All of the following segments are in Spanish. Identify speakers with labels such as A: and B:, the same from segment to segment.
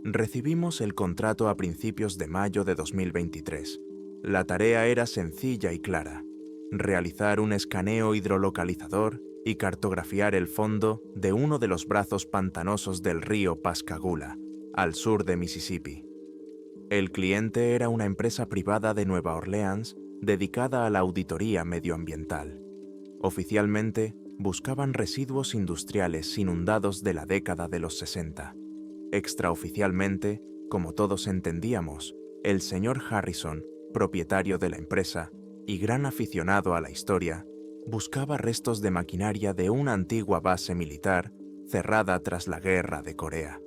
A: Recibimos el contrato a principios de mayo de 2023. La tarea era sencilla y clara: realizar un escaneo hidrolocalizador y cartografiar el fondo de uno de los brazos pantanosos del río Pascagoula, al sur de Mississippi. El cliente era una empresa privada de Nueva Orleans dedicada a la auditoría medioambiental. Oficialmente, buscaban residuos industriales inundados de la década de los 60. Extraoficialmente, como todos entendíamos, el señor Harrison, propietario de la empresa y gran aficionado a la historia, buscaba restos de maquinaria de una antigua base militar cerrada tras la Guerra de Corea.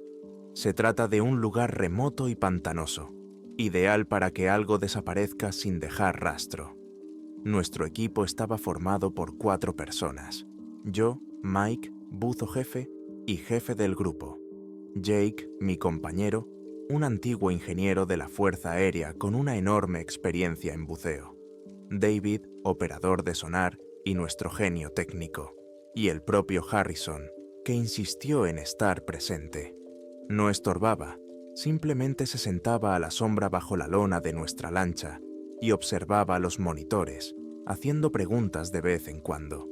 A: Se trata de un lugar remoto y pantanoso, ideal para que algo desaparezca sin dejar rastro. Nuestro equipo estaba formado por 4 personas: yo, Mike, buzo jefe y jefe del grupo; Jake, mi compañero, un antiguo ingeniero de la Fuerza Aérea con una enorme experiencia en buceo; David, operador de sonar y nuestro genio técnico; y el propio Harrison, que insistió en estar presente. No estorbaba, simplemente se sentaba a la sombra bajo la lona de nuestra lancha y observaba los monitores, haciendo preguntas de vez en cuando.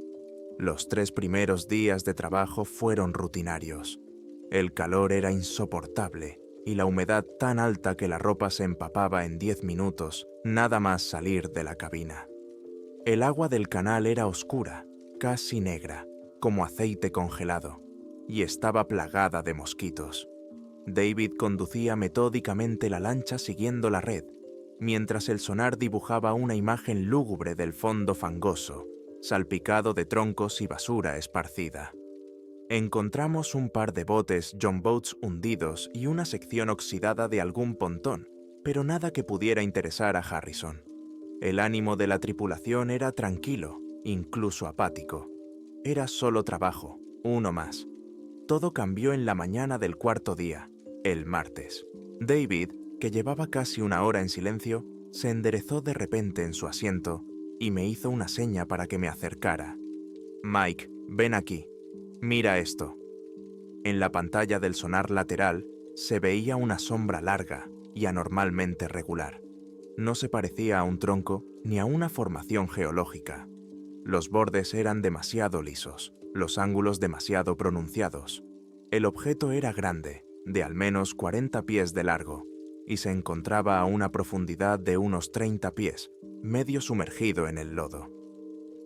A: Los 3 primeros días de trabajo fueron rutinarios. El calor era insoportable y la humedad tan alta que la ropa se empapaba en 10 minutos, nada más salir de la cabina. El agua del canal era oscura, casi negra, como aceite congelado, y estaba plagada de mosquitos. David conducía metódicamente la lancha siguiendo la red, mientras el sonar dibujaba una imagen lúgubre del fondo fangoso, salpicado de troncos y basura esparcida. Encontramos un par de botes John Boats hundidos y una sección oxidada de algún pontón, pero nada que pudiera interesar a Harrison. El ánimo de la tripulación era tranquilo, incluso apático. Era solo trabajo, uno más. Todo cambió en la mañana del 4.º día, el martes. David, que llevaba casi una hora en silencio, se enderezó de repente en su asiento y me hizo una seña para que me acercara. «Mike, ven aquí. Mira esto». En la pantalla del sonar lateral se veía una sombra larga y anormalmente regular. No se parecía a un tronco ni a una formación geológica. Los bordes eran demasiado lisos, los ángulos demasiado pronunciados. El objeto era grande, de al menos 40 pies de largo, y se encontraba a una profundidad de unos 30 pies, medio sumergido en el lodo.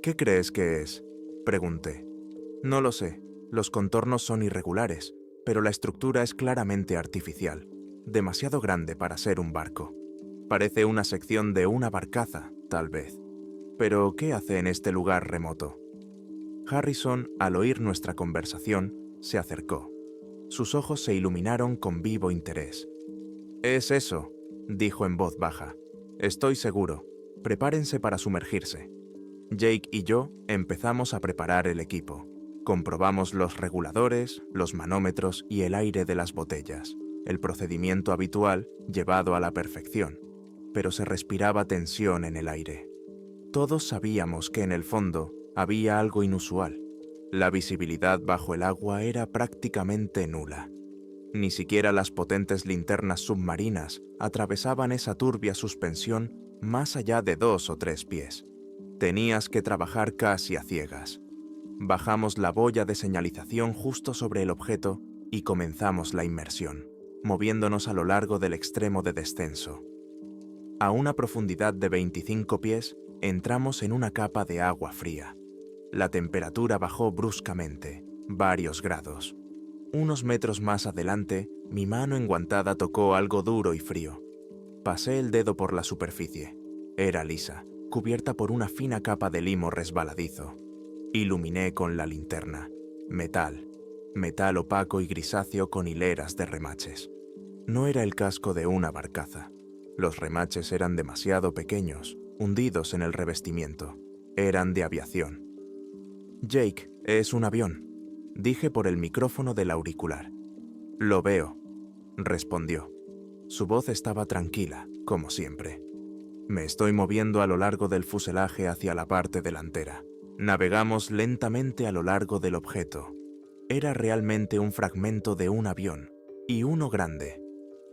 A: «¿Qué crees que es?», pregunté. «No lo sé, los contornos son irregulares, pero la estructura es claramente artificial, demasiado grande para ser un barco. Parece una sección de una barcaza, tal vez. Pero, ¿qué hace en este lugar remoto?». Harrison, al oír nuestra conversación, se acercó. Sus ojos se iluminaron con vivo interés. «Es eso», dijo en voz baja. «Estoy seguro. Prepárense para sumergirse». Jake y yo empezamos a preparar el equipo. Comprobamos los reguladores, los manómetros y el aire de las botellas, el procedimiento habitual llevado a la perfección, pero se respiraba tensión en el aire. Todos sabíamos que en el fondo había algo inusual. La visibilidad bajo el agua era prácticamente nula. Ni siquiera las potentes linternas submarinas atravesaban esa turbia suspensión más allá de 2 o 3 pies. Tenías que trabajar casi a ciegas. Bajamos la boya de señalización justo sobre el objeto y comenzamos la inmersión, moviéndonos a lo largo del extremo de descenso. A una profundidad de 25 pies, entramos en una capa de agua fría. La temperatura bajó bruscamente, varios grados. Unos metros más adelante, mi mano enguantada tocó algo duro y frío. Pasé el dedo por la superficie. Era lisa, cubierta por una fina capa de limo resbaladizo. Iluminé con la linterna. Metal opaco y grisáceo con hileras de remaches. No era el casco de una barcaza. Los remaches eran demasiado pequeños, hundidos en el revestimiento. Eran de aviación. «Jake, es un avión», dije por el micrófono del auricular. «Lo veo», respondió. Su voz estaba tranquila, como siempre. «Me estoy moviendo a lo largo del fuselaje hacia la parte delantera». Navegamos lentamente a lo largo del objeto. Era realmente un fragmento de un avión, y uno grande.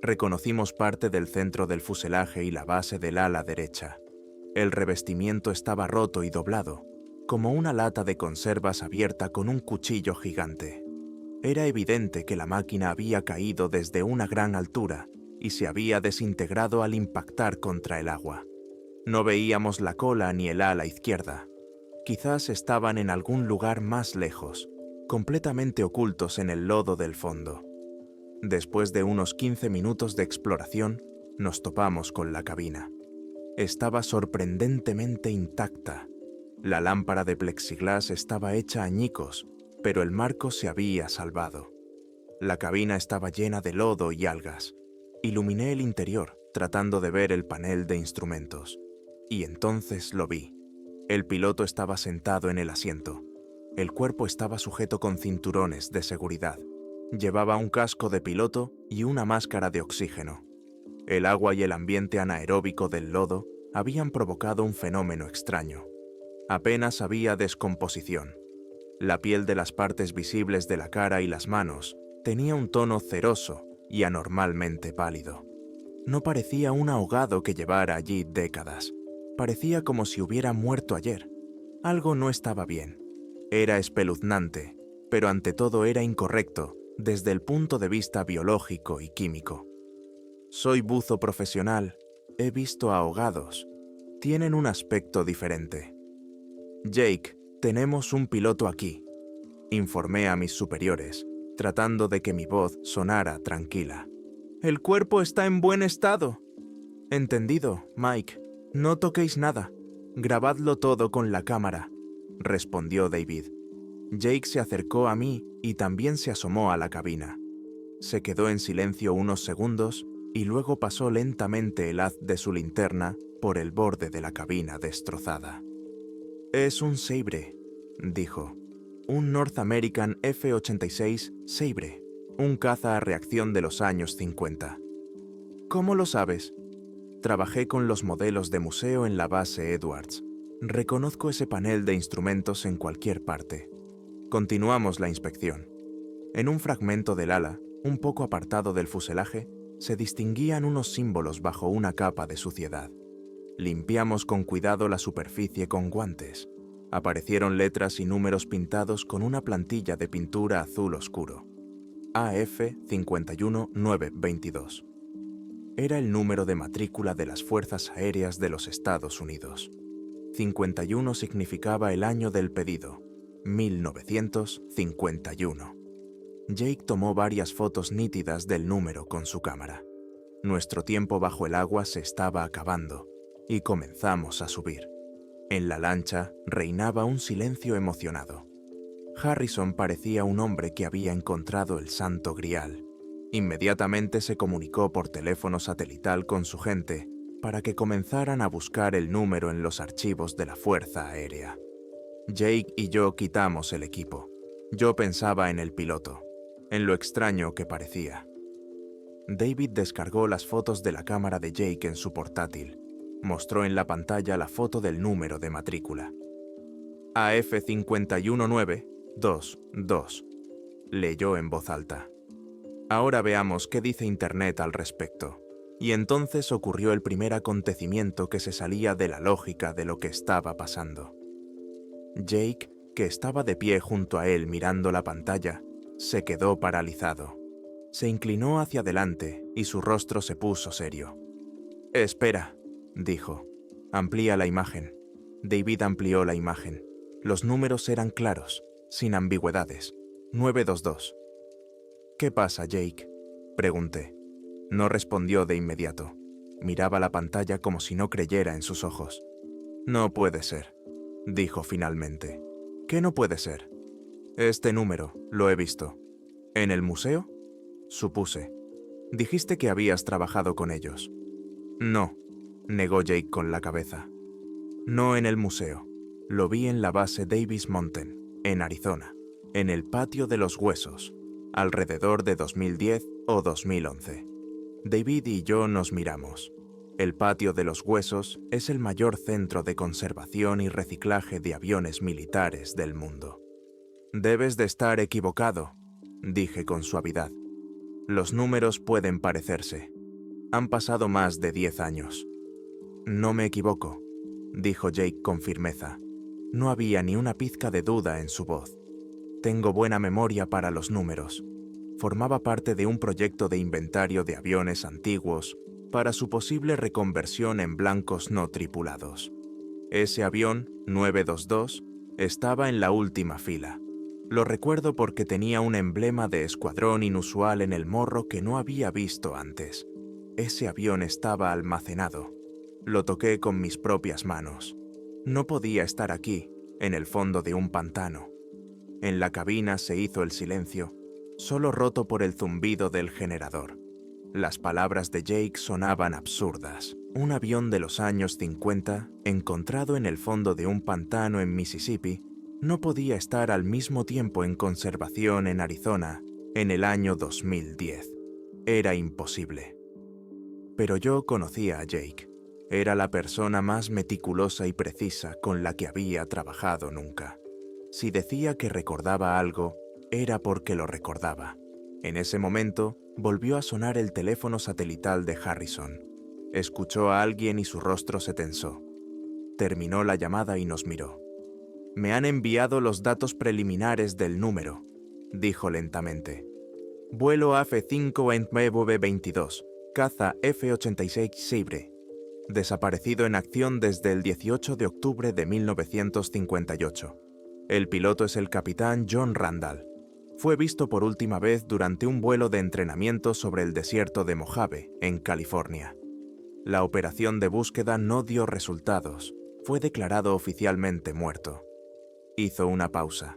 A: Reconocimos parte del centro del fuselaje y la base del ala derecha. El revestimiento estaba roto y doblado, como una lata de conservas abierta con un cuchillo gigante. Era evidente que la máquina había caído desde una gran altura y se había desintegrado al impactar contra el agua. No veíamos la cola ni el ala izquierda. Quizás estaban en algún lugar más lejos, completamente ocultos en el lodo del fondo. Después de unos 15 minutos de exploración, nos topamos con la cabina. Estaba sorprendentemente intacta. La lámpara de plexiglas estaba hecha añicos, pero el marco se había salvado. La cabina estaba llena de lodo y algas. Iluminé el interior, tratando de ver el panel de instrumentos. Y entonces lo vi. El piloto estaba sentado en el asiento. El cuerpo estaba sujeto con cinturones de seguridad. Llevaba un casco de piloto y una máscara de oxígeno. El agua y el ambiente anaeróbico del lodo habían provocado un fenómeno extraño. Apenas había descomposición. La piel de las partes visibles de la cara y las manos tenía un tono ceroso y anormalmente pálido. No parecía un ahogado que llevara allí décadas. Parecía como si hubiera muerto ayer. Algo no estaba bien. Era espeluznante, pero ante todo era incorrecto desde el punto de vista biológico y químico. Soy buzo profesional. He visto ahogados. Tienen un aspecto diferente. Jake, tenemos un piloto aquí, informé a mis superiores, tratando de que mi voz sonara tranquila. El cuerpo está en buen estado. Entendido, Mike. No toquéis nada. Grabadlo todo con la cámara, respondió David. Jake se acercó a mí y también se asomó a la cabina. Se quedó en silencio unos segundos y luego pasó lentamente el haz de su linterna por el borde de la cabina destrozada. Es un Sabre, dijo. Un North American F-86 Sabre, un caza a reacción de los años 50. ¿Cómo lo sabes? Trabajé con los modelos de museo en la base Edwards. Reconozco ese panel de instrumentos en cualquier parte. Continuamos la inspección. En un fragmento del ala, un poco apartado del fuselaje, se distinguían unos símbolos bajo una capa de suciedad. Limpiamos con cuidado la superficie con guantes. Aparecieron letras y números pintados con una plantilla de pintura azul oscuro. AF 51922. Era el número de matrícula de las Fuerzas Aéreas de los Estados Unidos. 51 significaba el año del pedido, 1951. Jake tomó varias fotos nítidas del número con su cámara. Nuestro tiempo bajo el agua se estaba acabando y comenzamos a subir. En la lancha reinaba un silencio emocionado. Harrison parecía un hombre que había encontrado el Santo Grial. Inmediatamente se comunicó por teléfono satelital con su gente para que comenzaran a buscar el número en los archivos de la Fuerza Aérea. Jake y yo quitamos el equipo. Yo pensaba en el piloto, en lo extraño que parecía. David descargó las fotos de la cámara de Jake en su portátil. Mostró en la pantalla la foto del número de matrícula. AF 51922, leyó en voz alta. Ahora veamos qué dice Internet al respecto. Y entonces ocurrió el primer acontecimiento que se salía de la lógica de lo que estaba pasando. Jake, que estaba de pie junto a él mirando la pantalla, se quedó paralizado. Se inclinó hacia adelante y su rostro se puso serio. «Espera», dijo. «Amplía la imagen». David amplió la imagen. Los números eran claros, sin ambigüedades. 922. «¿Qué pasa, Jake?», pregunté. No respondió de inmediato. Miraba la pantalla como si no creyera en sus ojos. «No puede ser», dijo finalmente. «¿Qué no puede ser?» «Este número, lo he visto». «¿En el museo?», supuse. «Dijiste que habías trabajado con ellos». «No», negó Jake con la cabeza. «No en el museo. Lo vi en la base Davis Mountain, en Arizona, en el patio de los huesos, alrededor de 2010 o 2011. David y yo nos miramos. El patio de los huesos es el mayor centro de conservación y reciclaje de aviones militares del mundo». «Debes de estar equivocado», dije con suavidad. Los números pueden parecerse. Han pasado más de 10 años. No me equivoco, dijo Jake con firmeza. No había ni una pizca de duda en su voz. Tengo buena memoria para los números. Formaba parte de un proyecto de inventario de aviones antiguos para su posible reconversión en blancos no tripulados. Ese avión, 922, estaba en la última fila. Lo recuerdo porque tenía un emblema de escuadrón inusual en el morro que no había visto antes. Ese avión estaba almacenado. Lo toqué con mis propias manos. No podía estar aquí, en el fondo de un pantano. En la cabina se hizo el silencio, solo roto por el zumbido del generador. Las palabras de Jake sonaban absurdas. Un avión de los años 50, encontrado en el fondo de un pantano en Mississippi, no podía estar al mismo tiempo en conservación en Arizona en el año 2010. Era imposible. Pero yo conocía a Jake. Era la persona más meticulosa y precisa con la que había trabajado nunca. Si decía que recordaba algo, era porque lo recordaba. En ese momento, volvió a sonar el teléfono satelital de Harrison. Escuchó a alguien y su rostro se tensó. Terminó la llamada y nos miró. «Me han enviado los datos preliminares del número», dijo lentamente. «Vuelo AF-5-22, caza F-86 Sabre. Desaparecido en acción desde el 18 de octubre de 1958. El piloto es el capitán John Randall. Fue visto por última vez durante un vuelo de entrenamiento sobre el desierto de Mojave, en California. La operación de búsqueda no dio resultados. Fue declarado oficialmente muerto». Hizo una pausa.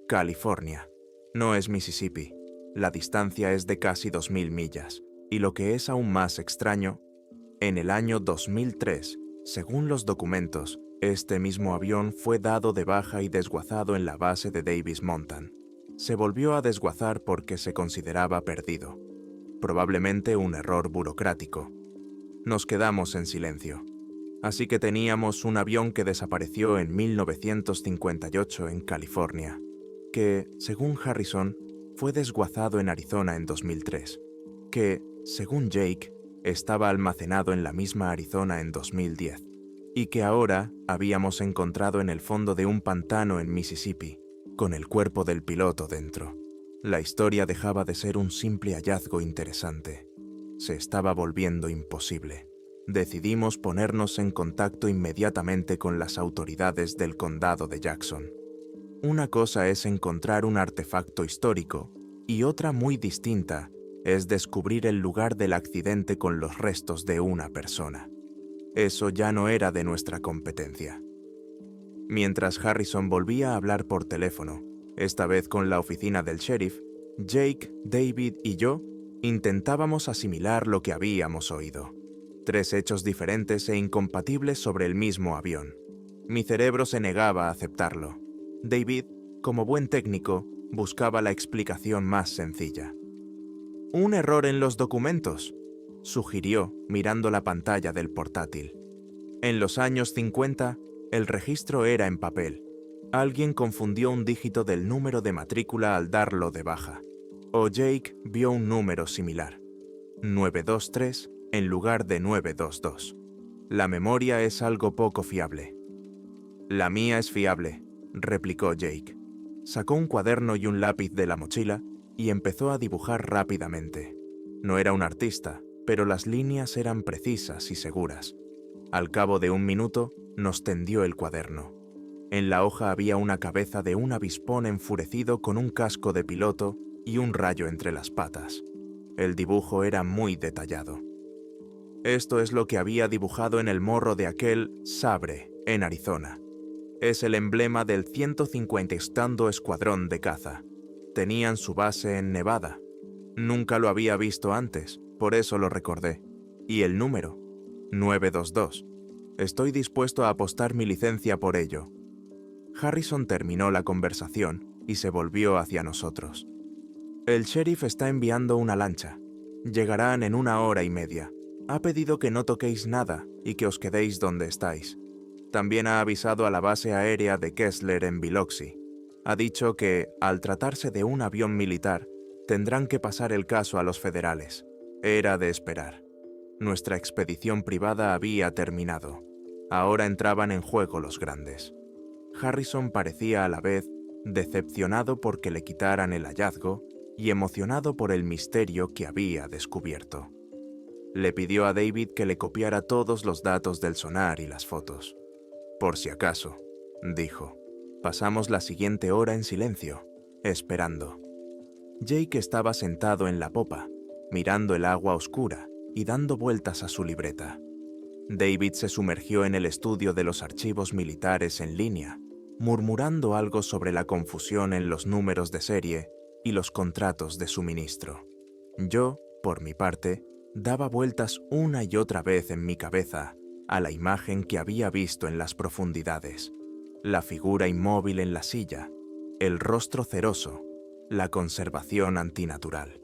A: California. No es Mississippi. La distancia es de casi 2000 millas. Y lo que es aún más extraño, en el año 2003, según los documentos, este mismo avión fue dado de baja y desguazado en la base de Davis Mountain. Se volvió a desguazar porque se consideraba perdido. Probablemente un error burocrático. Nos quedamos en silencio. Así que teníamos un avión que desapareció en 1958 en California, que, según Harrison, fue desguazado en Arizona en 2003, que, según Jake, estaba almacenado en la misma Arizona en 2010, y que ahora habíamos encontrado en el fondo de un pantano en Mississippi, con el cuerpo del piloto dentro. La historia dejaba de ser un simple hallazgo interesante. Se estaba volviendo imposible. Decidimos ponernos en contacto inmediatamente con las autoridades del condado de Jackson. Una cosa es encontrar un artefacto histórico y otra muy distinta es descubrir el lugar del accidente con los restos de una persona. Eso ya no era de nuestra competencia. Mientras Harrison volvía a hablar por teléfono, esta vez con la oficina del sheriff, Jake, David y yo intentábamos asimilar lo que habíamos oído. 3 hechos diferentes e incompatibles sobre el mismo avión. Mi cerebro se negaba a aceptarlo. David, como buen técnico, buscaba la explicación más sencilla. «Un error en los documentos», sugirió, mirando la pantalla del portátil. En los años 50, el registro era en papel. Alguien confundió un dígito del número de matrícula al darlo de baja. O Jake vio un número similar. 923 en lugar de 922. La memoria es algo poco fiable. «La mía es fiable», replicó Jake. Sacó un cuaderno y un lápiz de la mochila y empezó a dibujar rápidamente. No era un artista, pero las líneas eran precisas y seguras. Al cabo de 1 minuto, nos tendió el cuaderno. En la hoja había una cabeza de un avispón enfurecido con un casco de piloto y un rayo entre las patas. El dibujo era muy detallado. Esto es lo que había dibujado en el morro de aquel Sabre, en Arizona. Es el emblema del 150º Escuadrón de Caza. Tenían su base en Nevada. Nunca lo había visto antes, por eso lo recordé. Y el número, 922. Estoy dispuesto a apostar mi licencia por ello. Harrison terminó la conversación y se volvió hacia nosotros. «El sheriff está enviando una lancha. Llegarán en 1 hora y media. Ha pedido que no toquéis nada y que os quedéis donde estáis. También ha avisado a la base aérea de Kessler en Biloxi. Ha dicho que, al tratarse de un avión militar, Tendrán que pasar el caso a los federales. Era de esperar. Nuestra expedición privada había terminado. Ahora entraban en juego los grandes. Harrison parecía a la vez decepcionado porque le quitaran el hallazgo y emocionado por el misterio que había descubierto. Le pidió a David que le copiara todos los datos del sonar y las fotos. Por si acaso, dijo. Pasamos la siguiente hora en silencio, esperando. Jake estaba sentado en la popa, mirando el agua oscura y dando vueltas a su libreta. David se sumergió en el estudio de los archivos militares en línea, murmurando algo sobre la confusión en los números de serie y los contratos de suministro. Yo, por mi parte, daba vueltas una y otra vez en mi cabeza a la imagen que había visto en las profundidades, la figura inmóvil en la silla, el rostro ceroso, la conservación antinatural.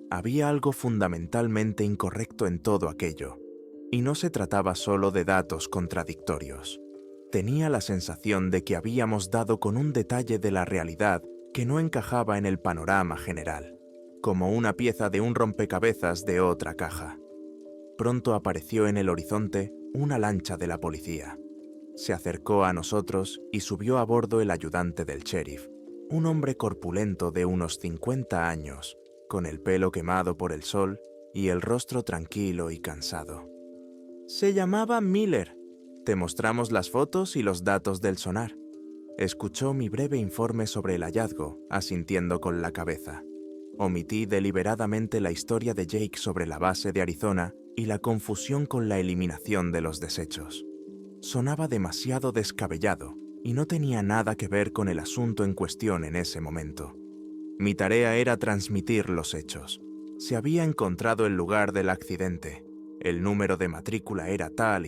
A: Había algo fundamentalmente incorrecto en todo aquello, y no se trataba solo de datos contradictorios. Tenía la sensación de que habíamos dado con un detalle de la realidad que no encajaba en el panorama general, como una pieza de un rompecabezas de otra caja. Pronto apareció en el horizonte una lancha de la policía. Se acercó a nosotros y subió a bordo el ayudante del sheriff, un hombre corpulento de unos 50 años, con el pelo quemado por el sol y el rostro tranquilo y cansado. Se llamaba Miller. Te mostramos las fotos y los datos del sonar. Escuchó mi breve informe sobre el hallazgo, asintiendo con la cabeza. Omití deliberadamente la historia de Jake sobre la base de Arizona y la confusión con la eliminación de los desechos. Sonaba demasiado descabellado y no tenía nada que ver con el asunto en cuestión en ese momento. Mi tarea era transmitir los hechos. Se había encontrado el lugar del accidente, el número de matrícula era tal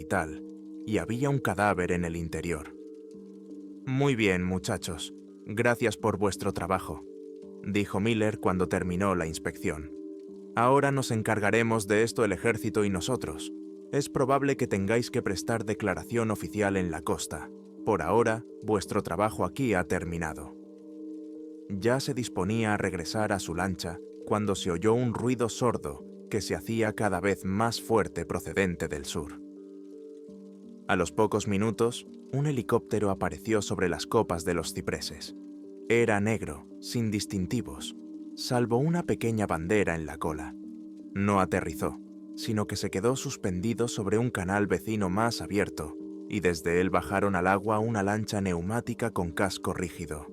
A: y había un cadáver en el interior. Muy bien, muchachos. Gracias por vuestro trabajo, dijo Miller cuando terminó la inspección. Ahora nos encargaremos de esto el ejército y nosotros. Es probable que tengáis que prestar declaración oficial en la costa. Por ahora, vuestro trabajo aquí ha terminado. Ya se disponía a regresar a su lancha cuando se oyó un ruido sordo que se hacía cada vez más fuerte procedente del sur. A los pocos minutos, un helicóptero apareció sobre las copas de los cipreses. Era negro, sin distintivos, salvo una pequeña bandera en la cola. No aterrizó, sino que se quedó suspendido sobre un canal vecino más abierto, y desde él bajaron al agua una lancha neumática con casco rígido.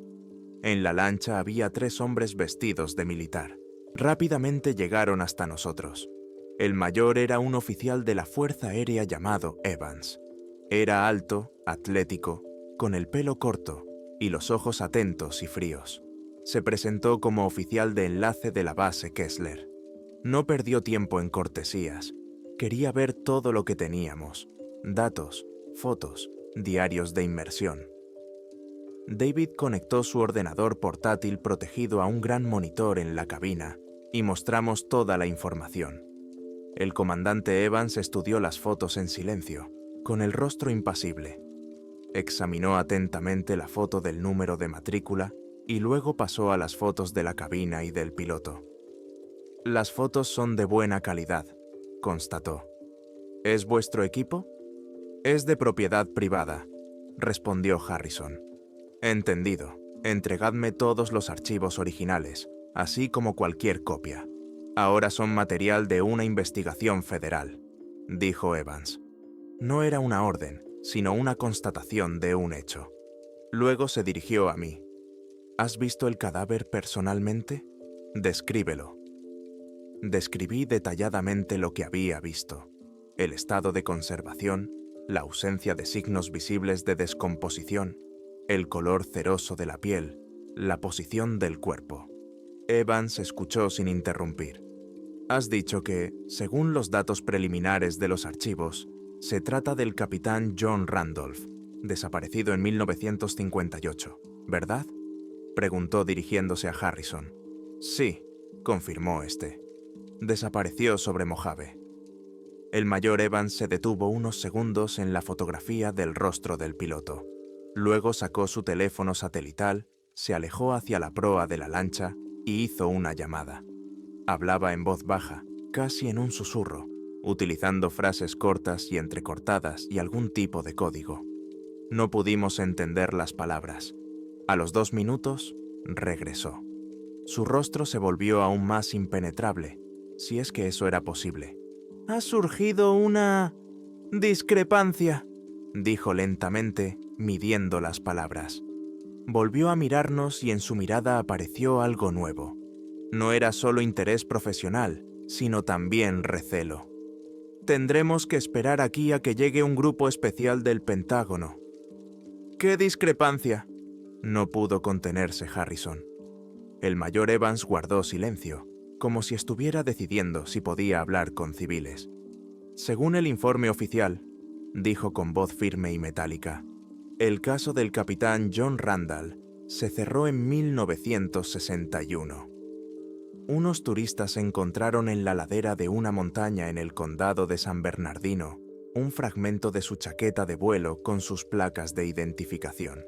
A: En la lancha había 3 hombres vestidos de militar. Rápidamente llegaron hasta nosotros. El mayor era un oficial de la Fuerza Aérea llamado Evans. Era alto, atlético, con el pelo corto y los ojos atentos y fríos. Se presentó como oficial de enlace de la base Kessler. No perdió tiempo en cortesías. Quería ver todo lo que teníamos: datos, fotos, diarios de inmersión. David conectó su ordenador portátil protegido a un gran monitor en la cabina y mostramos toda la información. El comandante Evans estudió las fotos en silencio, con el rostro impasible. Examinó atentamente la foto del número de matrícula y luego pasó a las fotos de la cabina y del piloto. Las fotos son de buena calidad, constató. ¿Es vuestro equipo? Es de propiedad privada, respondió Harrison. Entendido. Entregadme todos los archivos originales, así como cualquier copia. Ahora son material de una investigación federal, dijo Evans. No era una orden, sino una constatación de un hecho. Luego se dirigió a mí. ¿Has visto el cadáver personalmente? Descríbelo. Describí detalladamente lo que había visto: el estado de conservación, la ausencia de signos visibles de descomposición, el color ceroso de la piel, la posición del cuerpo. Evans escuchó sin interrumpir. Has dicho que, según los datos preliminares de los archivos, se trata del capitán John Randolph, desaparecido en 1958, ¿verdad? Preguntó dirigiéndose a Harrison. Sí, confirmó este. Desapareció sobre Mojave. El mayor Evans se detuvo unos segundos en la fotografía del rostro del piloto. Luego sacó su teléfono satelital, se alejó hacia la proa de la lancha y hizo una llamada. Hablaba en voz baja, casi en un susurro, utilizando frases cortas y entrecortadas y algún tipo de código. No pudimos entender las palabras. A los 2 minutos, regresó. Su rostro se volvió aún más impenetrable, si es que eso era posible. «Ha surgido una discrepancia», dijo lentamente, midiendo las palabras. Volvió a mirarnos y en su mirada apareció algo nuevo. No era solo interés profesional, sino también recelo. «Tendremos que esperar aquí a que llegue un grupo especial del Pentágono». «¿Qué discrepancia?», no pudo contenerse Harrison. El mayor Evans guardó silencio, como si estuviera decidiendo si podía hablar con civiles. «Según el informe oficial», dijo con voz firme y metálica, «el caso del capitán John Randall se cerró en 1961. Unos turistas encontraron en la ladera de una montaña en el condado de San Bernardino un fragmento de su chaqueta de vuelo con sus placas de identificación.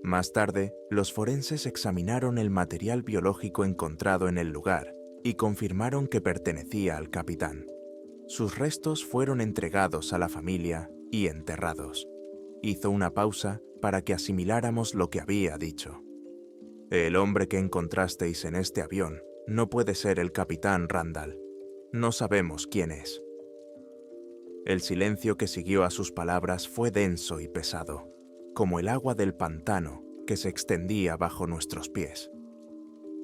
A: Más tarde, los forenses examinaron el material biológico encontrado en el lugar y confirmaron que pertenecía al capitán. Sus restos fueron entregados a la familia y enterrados». Hizo una pausa para que asimiláramos lo que había dicho. «El hombre que encontrasteis en este avión no puede ser el capitán Randall. No sabemos quién es». El silencio que siguió a sus palabras fue denso y pesado, como el agua del pantano que se extendía bajo nuestros pies.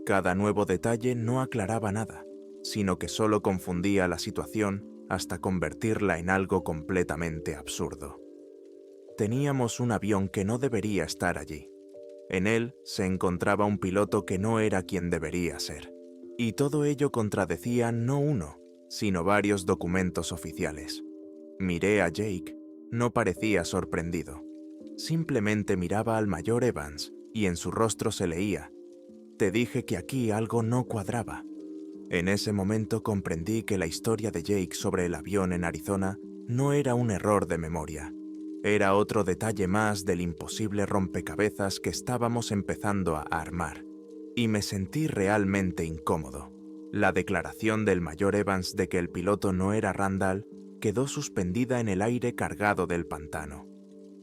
A: Cada nuevo detalle no aclaraba nada, sino que solo confundía la situación hasta convertirla en algo completamente absurdo. Teníamos un avión que no debería estar allí. En él se encontraba un piloto que no era quien debería ser. Y todo ello contradecía no uno, sino varios documentos oficiales. Miré a Jake. No parecía sorprendido. Simplemente miraba al mayor Evans y en su rostro se leía: «Te dije que aquí algo no cuadraba». En ese momento comprendí que la historia de Jake sobre el avión en Arizona no era un error de memoria. Era otro detalle más del imposible rompecabezas que estábamos empezando a armar. Y me sentí realmente incómodo. La declaración del mayor Evans de que el piloto no era Randall quedó suspendida en el aire cargado del pantano.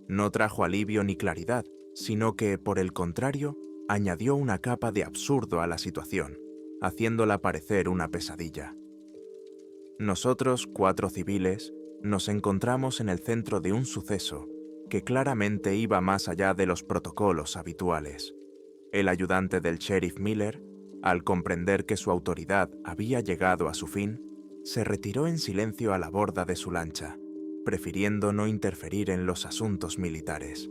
A: No trajo alivio ni claridad, sino que, por el contrario, añadió una capa de absurdo a la situación, haciéndola parecer una pesadilla. Nosotros, 4 civiles, nos encontramos en el centro de un suceso que claramente iba más allá de los protocolos habituales. El ayudante del sheriff Miller, al comprender que su autoridad había llegado a su fin, se retiró en silencio a la borda de su lancha, prefiriendo no interferir en los asuntos militares.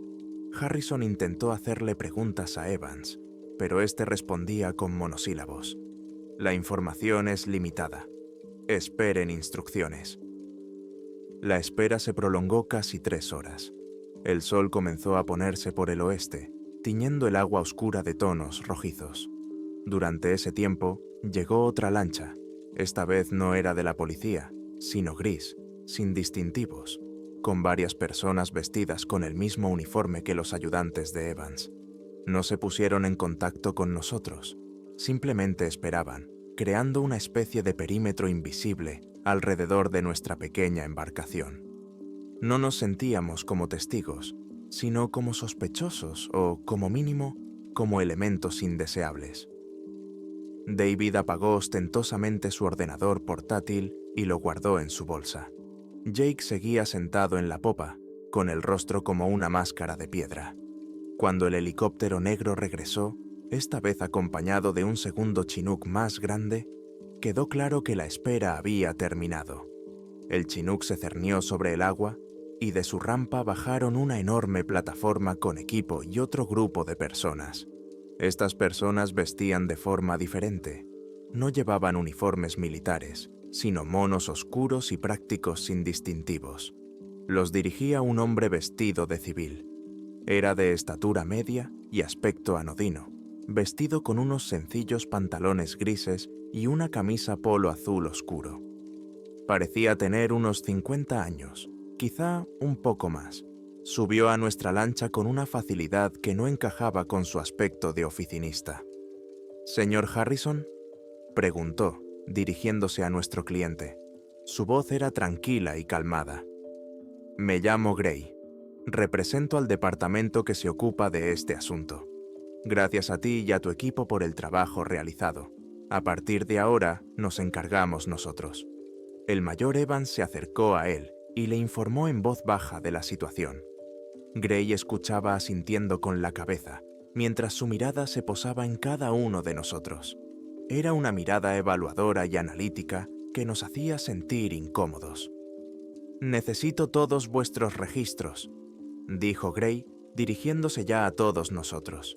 A: Harrison intentó hacerle preguntas a Evans, pero este respondía con monosílabos. «La información es limitada. Esperen instrucciones». La espera se prolongó casi 3 horas. El sol comenzó a ponerse por el oeste, tiñendo el agua oscura de tonos rojizos. Durante ese tiempo, llegó otra lancha. Esta vez no era de la policía, sino gris, sin distintivos, con varias personas vestidas con el mismo uniforme que los ayudantes de Evans. No se pusieron en contacto con nosotros, simplemente esperaban, creando una especie de perímetro invisible alrededor de nuestra pequeña embarcación. No nos sentíamos como testigos, sino como sospechosos o, como mínimo, como elementos indeseables. David apagó ostentosamente su ordenador portátil y lo guardó en su bolsa. Jake seguía sentado en la popa, con el rostro como una máscara de piedra. Cuando el helicóptero negro regresó, esta vez acompañado de un segundo Chinook más grande, quedó claro que la espera había terminado. El Chinook se cernió sobre el agua y de su rampa bajaron una enorme plataforma con equipo y otro grupo de personas. Estas personas vestían de forma diferente. No llevaban uniformes militares, sino monos oscuros y prácticos sin distintivos. Los dirigía un hombre vestido de civil. Era de estatura media y aspecto anodino, vestido con unos sencillos pantalones grises y una camisa polo azul oscuro. Parecía tener unos 50 años, quizá un poco más. Subió a nuestra lancha con una facilidad que no encajaba con su aspecto de oficinista. ¿Señor Harrison?, preguntó, dirigiéndose a nuestro cliente. Su voz era tranquila y calmada. Me llamo Gray. Represento al departamento que se ocupa de este asunto. Gracias a ti y a tu equipo por el trabajo realizado. A partir de ahora nos encargamos nosotros. El mayor Evans se acercó a él y le informó en voz baja de la situación. Gray escuchaba asintiendo con la cabeza, mientras su mirada se posaba en cada uno de nosotros. Era una mirada evaluadora y analítica que nos hacía sentir incómodos. «Necesito todos vuestros registros», dijo Gray, dirigiéndose ya a todos nosotros.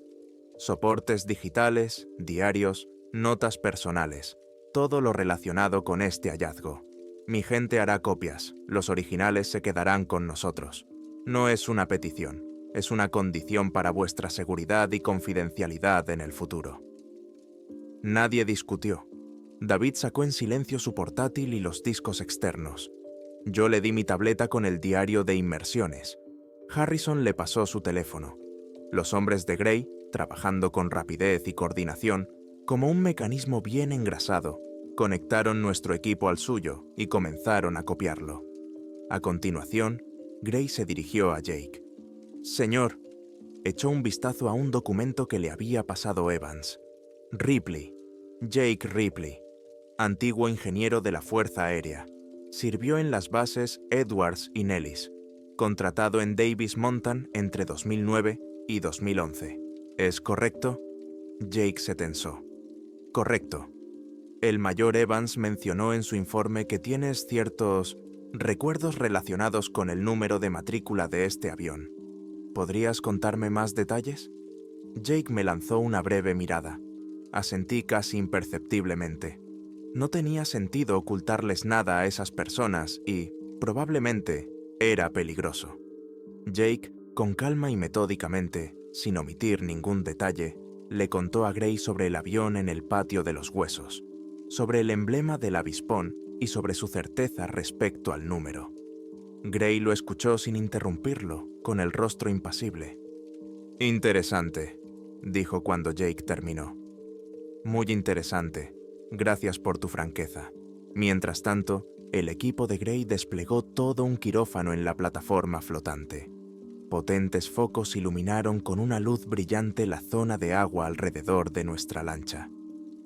A: «Soportes digitales, diarios, notas personales, todo lo relacionado con este hallazgo. Mi gente hará copias, los originales se quedarán con nosotros. No es una petición, es una condición para vuestra seguridad y confidencialidad en el futuro». Nadie discutió. David sacó en silencio su portátil y los discos externos. Yo le di mi tableta con el diario de inmersiones. Harrison le pasó su teléfono. Los hombres de Gray, trabajando con rapidez y coordinación, como un mecanismo bien engrasado, conectaron nuestro equipo al suyo y comenzaron a copiarlo. A continuación, Gray se dirigió a Jake. «Señor», echó un vistazo a un documento que le había pasado Evans. «Ripley, Jake Ripley, antiguo ingeniero de la Fuerza Aérea. Sirvió en las bases Edwards y Nellis, contratado en Davis Monthan entre 2009 y 2011. ¿Es correcto?». Jake se tensó. «Correcto. El mayor Evans mencionó en su informe que tienes ciertos recuerdos relacionados con el número de matrícula de este avión. ¿Podrías contarme más detalles?». Jake me lanzó una breve mirada. Asentí casi imperceptiblemente. No tenía sentido ocultarles nada a esas personas y, probablemente, era peligroso. Jake, con calma y metódicamente, sin omitir ningún detalle, le contó a Gray sobre el avión en el patio de los huesos, sobre el emblema del avispón y sobre su certeza respecto al número. Gray lo escuchó sin interrumpirlo, con el rostro impasible. «Interesante», dijo cuando Jake terminó. «Muy interesante. Gracias por tu franqueza». Mientras tanto, el equipo de Gray desplegó todo un quirófano en la plataforma flotante. Potentes focos iluminaron con una luz brillante la zona de agua alrededor de nuestra lancha.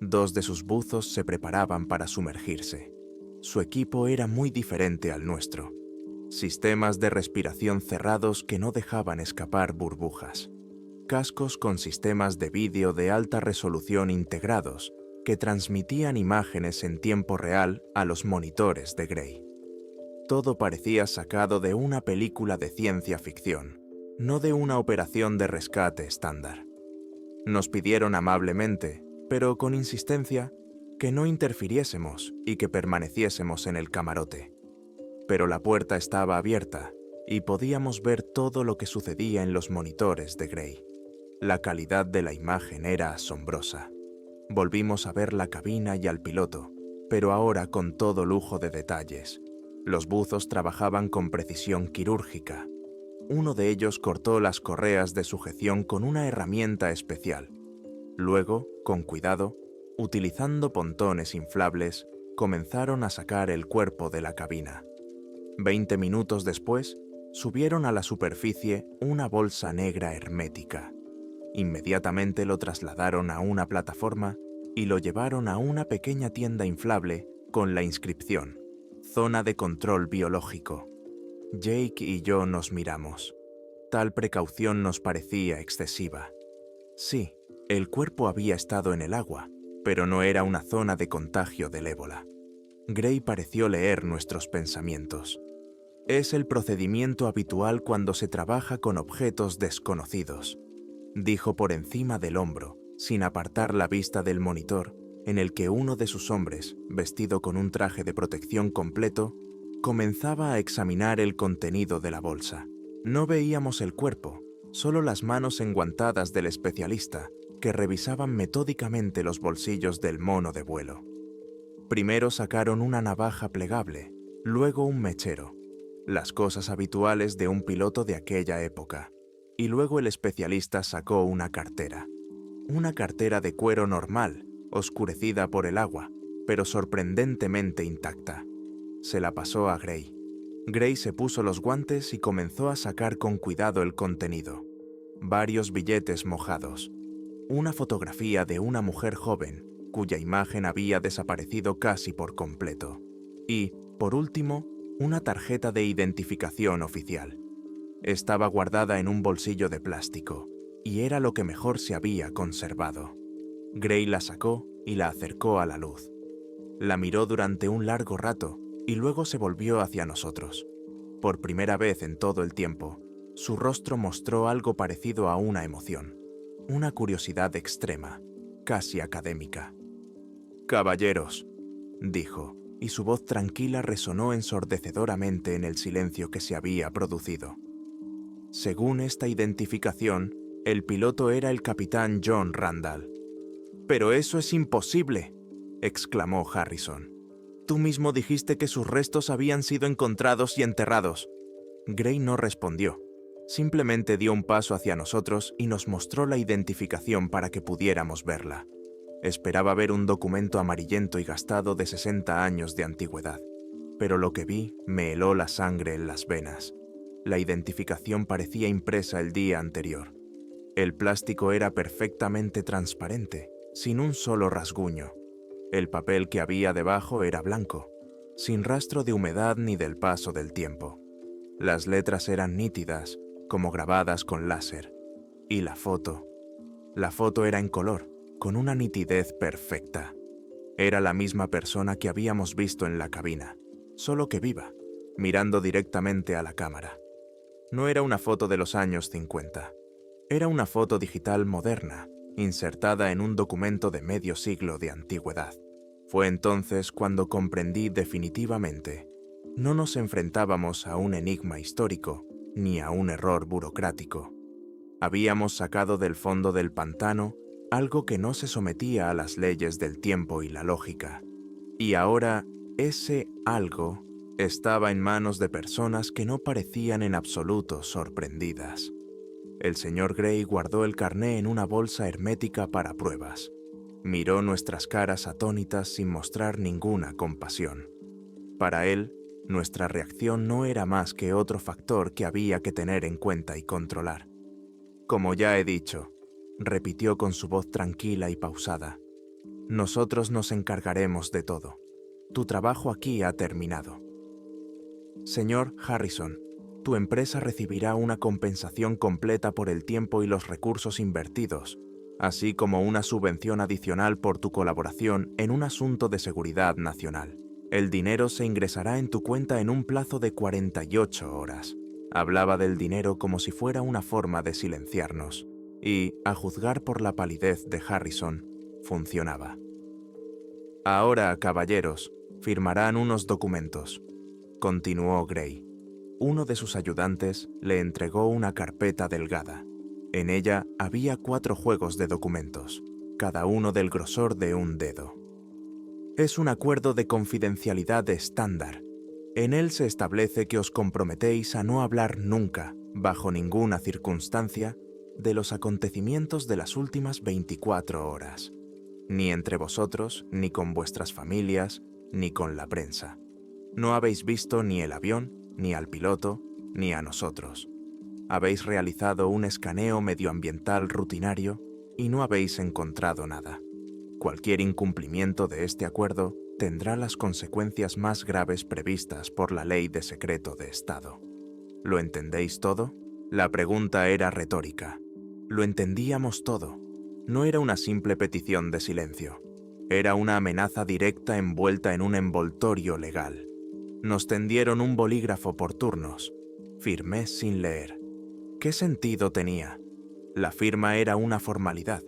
A: 2 de sus buzos se preparaban para sumergirse. Su equipo era muy diferente al nuestro. Sistemas de respiración cerrados que no dejaban escapar burbujas. Cascos con sistemas de vídeo de alta resolución integrados que transmitían imágenes en tiempo real a los monitores de Gray. Todo parecía sacado de una película de ciencia ficción, no de una operación de rescate estándar. Nos pidieron amablemente, pero con insistencia, que no interfiriésemos y que permaneciésemos en el camarote. Pero la puerta estaba abierta y podíamos ver todo lo que sucedía en los monitores de Gray. La calidad de la imagen era asombrosa. Volvimos a ver la cabina y al piloto, pero ahora con todo lujo de detalles. Los buzos trabajaban con precisión quirúrgica. Uno de ellos cortó las correas de sujeción con una herramienta especial. Luego, con cuidado, utilizando pontones inflables, comenzaron a sacar el cuerpo de la cabina. 20 minutos después, subieron a la superficie una bolsa negra hermética. Inmediatamente lo trasladaron a una plataforma y lo llevaron a una pequeña tienda inflable con la inscripción «Zona de control biológico». Jake y yo nos miramos. Tal precaución nos parecía excesiva. Sí, el cuerpo había estado en el agua, pero no era una zona de contagio del ébola. Gray pareció leer nuestros pensamientos. «Es el procedimiento habitual cuando se trabaja con objetos desconocidos», dijo por encima del hombro, sin apartar la vista del monitor, en el que uno de sus hombres, vestido con un traje de protección completo, comenzaba a examinar el contenido de la bolsa. No veíamos el cuerpo, solo las manos enguantadas del especialista, que revisaban metódicamente los bolsillos del mono de vuelo. Primero sacaron una navaja plegable, luego un mechero, las cosas habituales de un piloto de aquella época, y luego el especialista sacó una cartera. Una cartera de cuero normal, oscurecida por el agua, pero sorprendentemente intacta. Se la pasó a Gray. Gray se puso los guantes y comenzó a sacar con cuidado el contenido. Varios billetes mojados. Una fotografía de una mujer joven, cuya imagen había desaparecido casi por completo. Y, por último, una tarjeta de identificación oficial. Estaba guardada en un bolsillo de plástico, y era lo que mejor se había conservado. Gray la sacó y la acercó a la luz. La miró durante un largo rato y luego se volvió hacia nosotros. Por primera vez en todo el tiempo, su rostro mostró algo parecido a una emoción, una curiosidad extrema, casi académica. «Caballeros», dijo, y su voz tranquila resonó ensordecedoramente en el silencio que se había producido. Según esta identificación, el piloto era el capitán John Randall. «¡Pero eso es imposible!», exclamó Harrison. «Tú mismo dijiste que sus restos habían sido encontrados y enterrados». Gray no respondió. Simplemente dio un paso hacia nosotros y nos mostró la identificación para que pudiéramos verla. Esperaba ver un documento amarillento y gastado de 60 años de antigüedad, pero lo que vi me heló la sangre en las venas. La identificación parecía impresa el día anterior. El plástico era perfectamente transparente, sin un solo rasguño. El papel que había debajo era blanco, sin rastro de humedad ni del paso del tiempo. Las letras eran nítidas, como grabadas con láser. Y la foto era en color, con una nitidez perfecta. Era la misma persona que habíamos visto en la cabina, solo que viva, mirando directamente a la cámara. No era una foto de los años 50. Era una foto digital moderna, insertada en un documento de medio siglo de antigüedad. Fue entonces cuando comprendí definitivamente: no nos enfrentábamos a un enigma histórico ni a un error burocrático. Habíamos sacado del fondo del pantano algo que no se sometía a las leyes del tiempo y la lógica. Y ahora ese algo estaba en manos de personas que no parecían en absoluto sorprendidas. El señor Gray guardó el carné en una bolsa hermética para pruebas. Miró nuestras caras atónitas sin mostrar ninguna compasión. Para él, nuestra reacción no era más que otro factor que había que tener en cuenta y controlar. «Como ya he dicho», repitió con su voz tranquila y pausada, «nosotros nos encargaremos de todo. Tu trabajo aquí ha terminado. Señor Harrison, tu empresa recibirá una compensación completa por el tiempo y los recursos invertidos, así como una subvención adicional por tu colaboración en un asunto de seguridad nacional. El dinero se ingresará en tu cuenta en un plazo de 48 horas. Hablaba del dinero como si fuera una forma de silenciarnos, y, a juzgar por la palidez de Harrison, funcionaba. «Ahora, caballeros, firmarán unos documentos», continuó Gray. Uno de sus ayudantes le entregó una carpeta delgada. En ella había 4 juegos de documentos, cada uno del grosor de un dedo. «Es un acuerdo de confidencialidad estándar. En él se establece que os comprometéis a no hablar nunca, bajo ninguna circunstancia, de los acontecimientos de las últimas 24 horas, ni entre vosotros, ni con vuestras familias, ni con la prensa. No habéis visto ni el avión, ni al piloto, ni a nosotros. Habéis realizado un escaneo medioambiental rutinario y no habéis encontrado nada. Cualquier incumplimiento de este acuerdo tendrá las consecuencias más graves previstas por la Ley de Secreto de Estado. ¿Lo entendéis todo?». La pregunta era retórica. Lo entendíamos todo. No era una simple petición de silencio. Era una amenaza directa envuelta en un envoltorio legal. Nos tendieron un bolígrafo por turnos. Firmé sin leer. ¿Qué sentido tenía? La firma era una formalidad.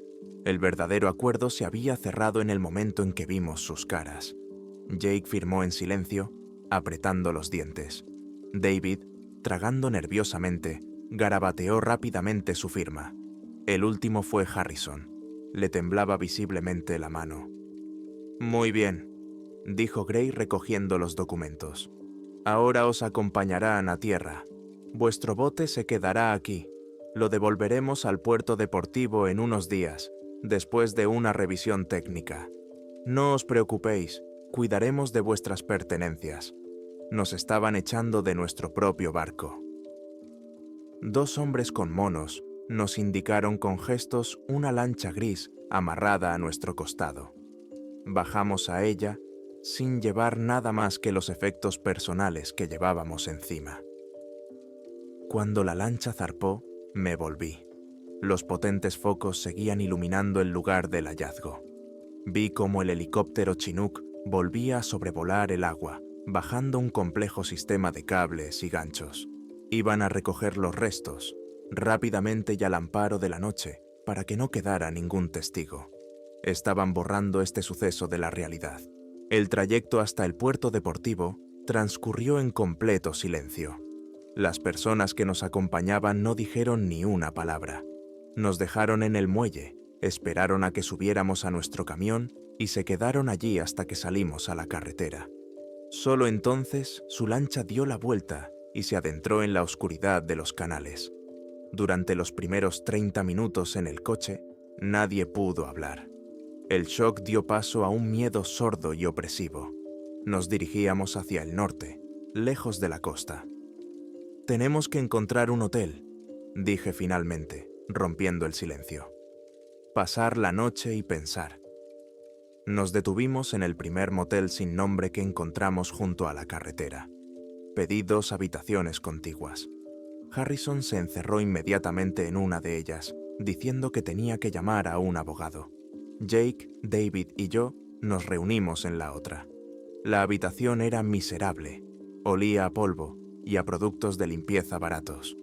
A: El verdadero acuerdo se había cerrado en el momento en que vimos sus caras. Jake firmó en silencio, apretando los dientes. David, tragando nerviosamente, garabateó rápidamente su firma. El último fue Harrison. Le temblaba visiblemente la mano. «Muy bien», dijo Gray recogiendo los documentos. «Ahora os acompañarán a tierra. Vuestro bote se quedará aquí. Lo devolveremos al puerto deportivo en unos días, después de una revisión técnica. No os preocupéis, cuidaremos de vuestras pertenencias. Nos estaban echando de nuestro propio barco. 2 hombres con monos nos indicaron con gestos una lancha gris amarrada a nuestro costado. Bajamos a ella sin llevar nada más que los efectos personales que llevábamos encima. Cuando la lancha zarpó, me volví. Los potentes focos seguían iluminando el lugar del hallazgo. Vi cómo el helicóptero Chinook volvía a sobrevolar el agua, bajando un complejo sistema de cables y ganchos. Iban a recoger los restos, rápidamente y al amparo de la noche, para que no quedara ningún testigo. Estaban borrando este suceso de la realidad. El trayecto hasta el puerto deportivo transcurrió en completo silencio. Las personas que nos acompañaban no dijeron ni una palabra. Nos dejaron en el muelle, esperaron a que subiéramos a nuestro camión y se quedaron allí hasta que salimos a la carretera. Solo entonces su lancha dio la vuelta y se adentró en la oscuridad de los canales. Durante los primeros 30 minutos en el coche, nadie pudo hablar. El shock dio paso a un miedo sordo y opresivo. Nos dirigíamos hacia el norte, lejos de la costa. «Tenemos que encontrar un hotel», dije finalmente, rompiendo el silencio. «Pasar la noche y pensar». Nos detuvimos en el primer motel sin nombre que encontramos junto a la carretera. Pedí 2 habitaciones contiguas. Harrison se encerró inmediatamente en una de ellas, diciendo que tenía que llamar a un abogado. Jake, David y yo nos reunimos en la otra. La habitación era miserable, olía a polvo y a productos de limpieza baratos.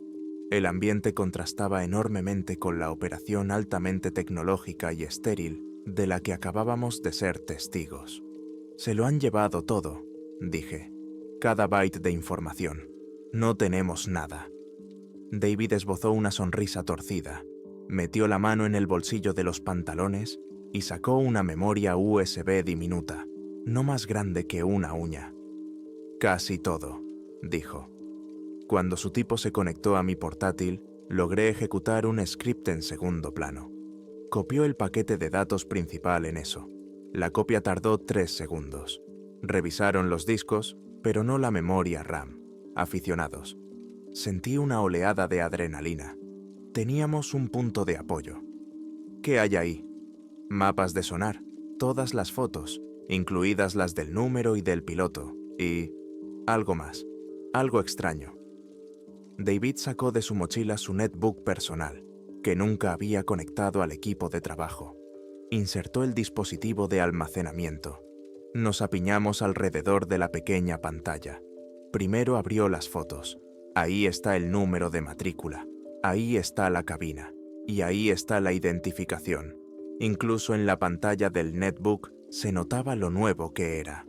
A: El ambiente contrastaba enormemente con la operación altamente tecnológica y estéril de la que acabábamos de ser testigos. «Se lo han llevado todo», dije. «Cada byte de información. No tenemos nada». David esbozó una sonrisa torcida, metió la mano en el bolsillo de los pantalones y sacó una memoria USB diminuta, no más grande que una uña. «Casi todo», dijo. Cuando su tipo se conectó a mi portátil, logré ejecutar un script en segundo plano. Copió el paquete de datos principal en eso. La copia tardó 3 segundos. Revisaron los discos, pero no la memoria RAM. Aficionados. Sentí una oleada de adrenalina. Teníamos un punto de apoyo. ¿Qué hay ahí? Mapas de sonar, todas las fotos, incluidas las del número y del piloto, y algo más, algo extraño. David sacó de su mochila su netbook personal, que nunca había conectado al equipo de trabajo. Insertó el dispositivo de almacenamiento. Nos apiñamos alrededor de la pequeña pantalla. Primero abrió las fotos. Ahí está el número de matrícula. Ahí está la cabina. Y ahí está la identificación. Incluso en la pantalla del netbook se notaba lo nuevo que era.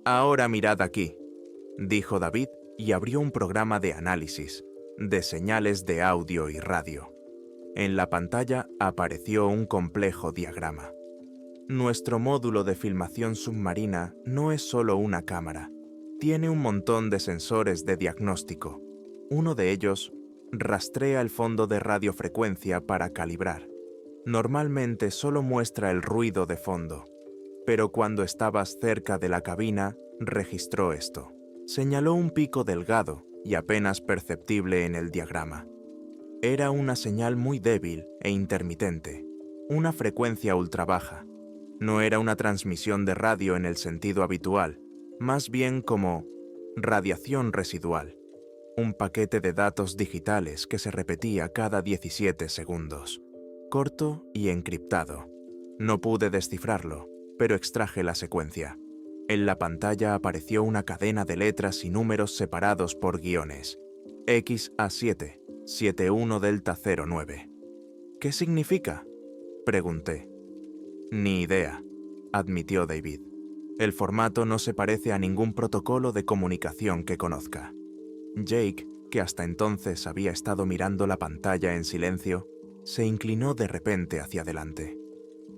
A: «Ahora mirad aquí», dijo David y abrió un programa de análisis, de señales de audio y radio. En la pantalla apareció un complejo diagrama. Nuestro módulo de filmación submarina no es solo una cámara. Tiene un montón de sensores de diagnóstico. Uno de ellos rastrea el fondo de radiofrecuencia para calibrar. Normalmente solo muestra el ruido de fondo, pero cuando estabas cerca de la cabina, registró esto. Señaló un pico delgado y apenas perceptible en el diagrama. Era una señal muy débil e intermitente, una frecuencia ultra baja. No era una transmisión de radio en el sentido habitual, más bien como radiación residual, un paquete de datos digitales que se repetía cada 17 segundos. Corto y encriptado. No pude descifrarlo, pero extraje la secuencia. En la pantalla apareció una cadena de letras y números separados por guiones. XA7, 71 Delta 09. «¿Qué significa?», pregunté. «Ni idea», admitió David. «El formato no se parece a ningún protocolo de comunicación que conozca». Jake, que hasta entonces había estado mirando la pantalla en silencio, se inclinó de repente hacia adelante.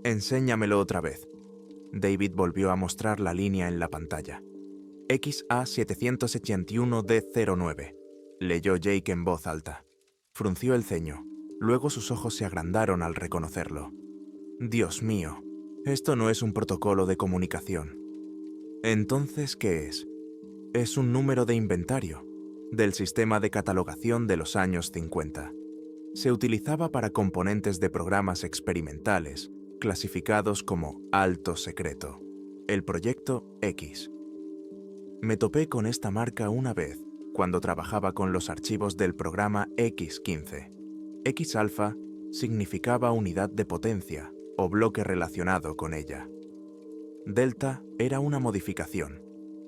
A: «Enséñamelo otra vez». David volvió a mostrar la línea en la pantalla. XA781D09, leyó Jake en voz alta. Frunció el ceño, luego sus ojos se agrandaron al reconocerlo. Dios mío, esto no es un protocolo de comunicación. Entonces, ¿qué es? Es un número de inventario, del sistema de catalogación de los años 50. Se utilizaba para componentes de programas experimentales, clasificados como alto secreto. El proyecto X. Me topé con esta marca una vez, cuando trabajaba con los archivos del programa X15. X-alfa significaba unidad de potencia o bloque relacionado con ella. Delta era una modificación.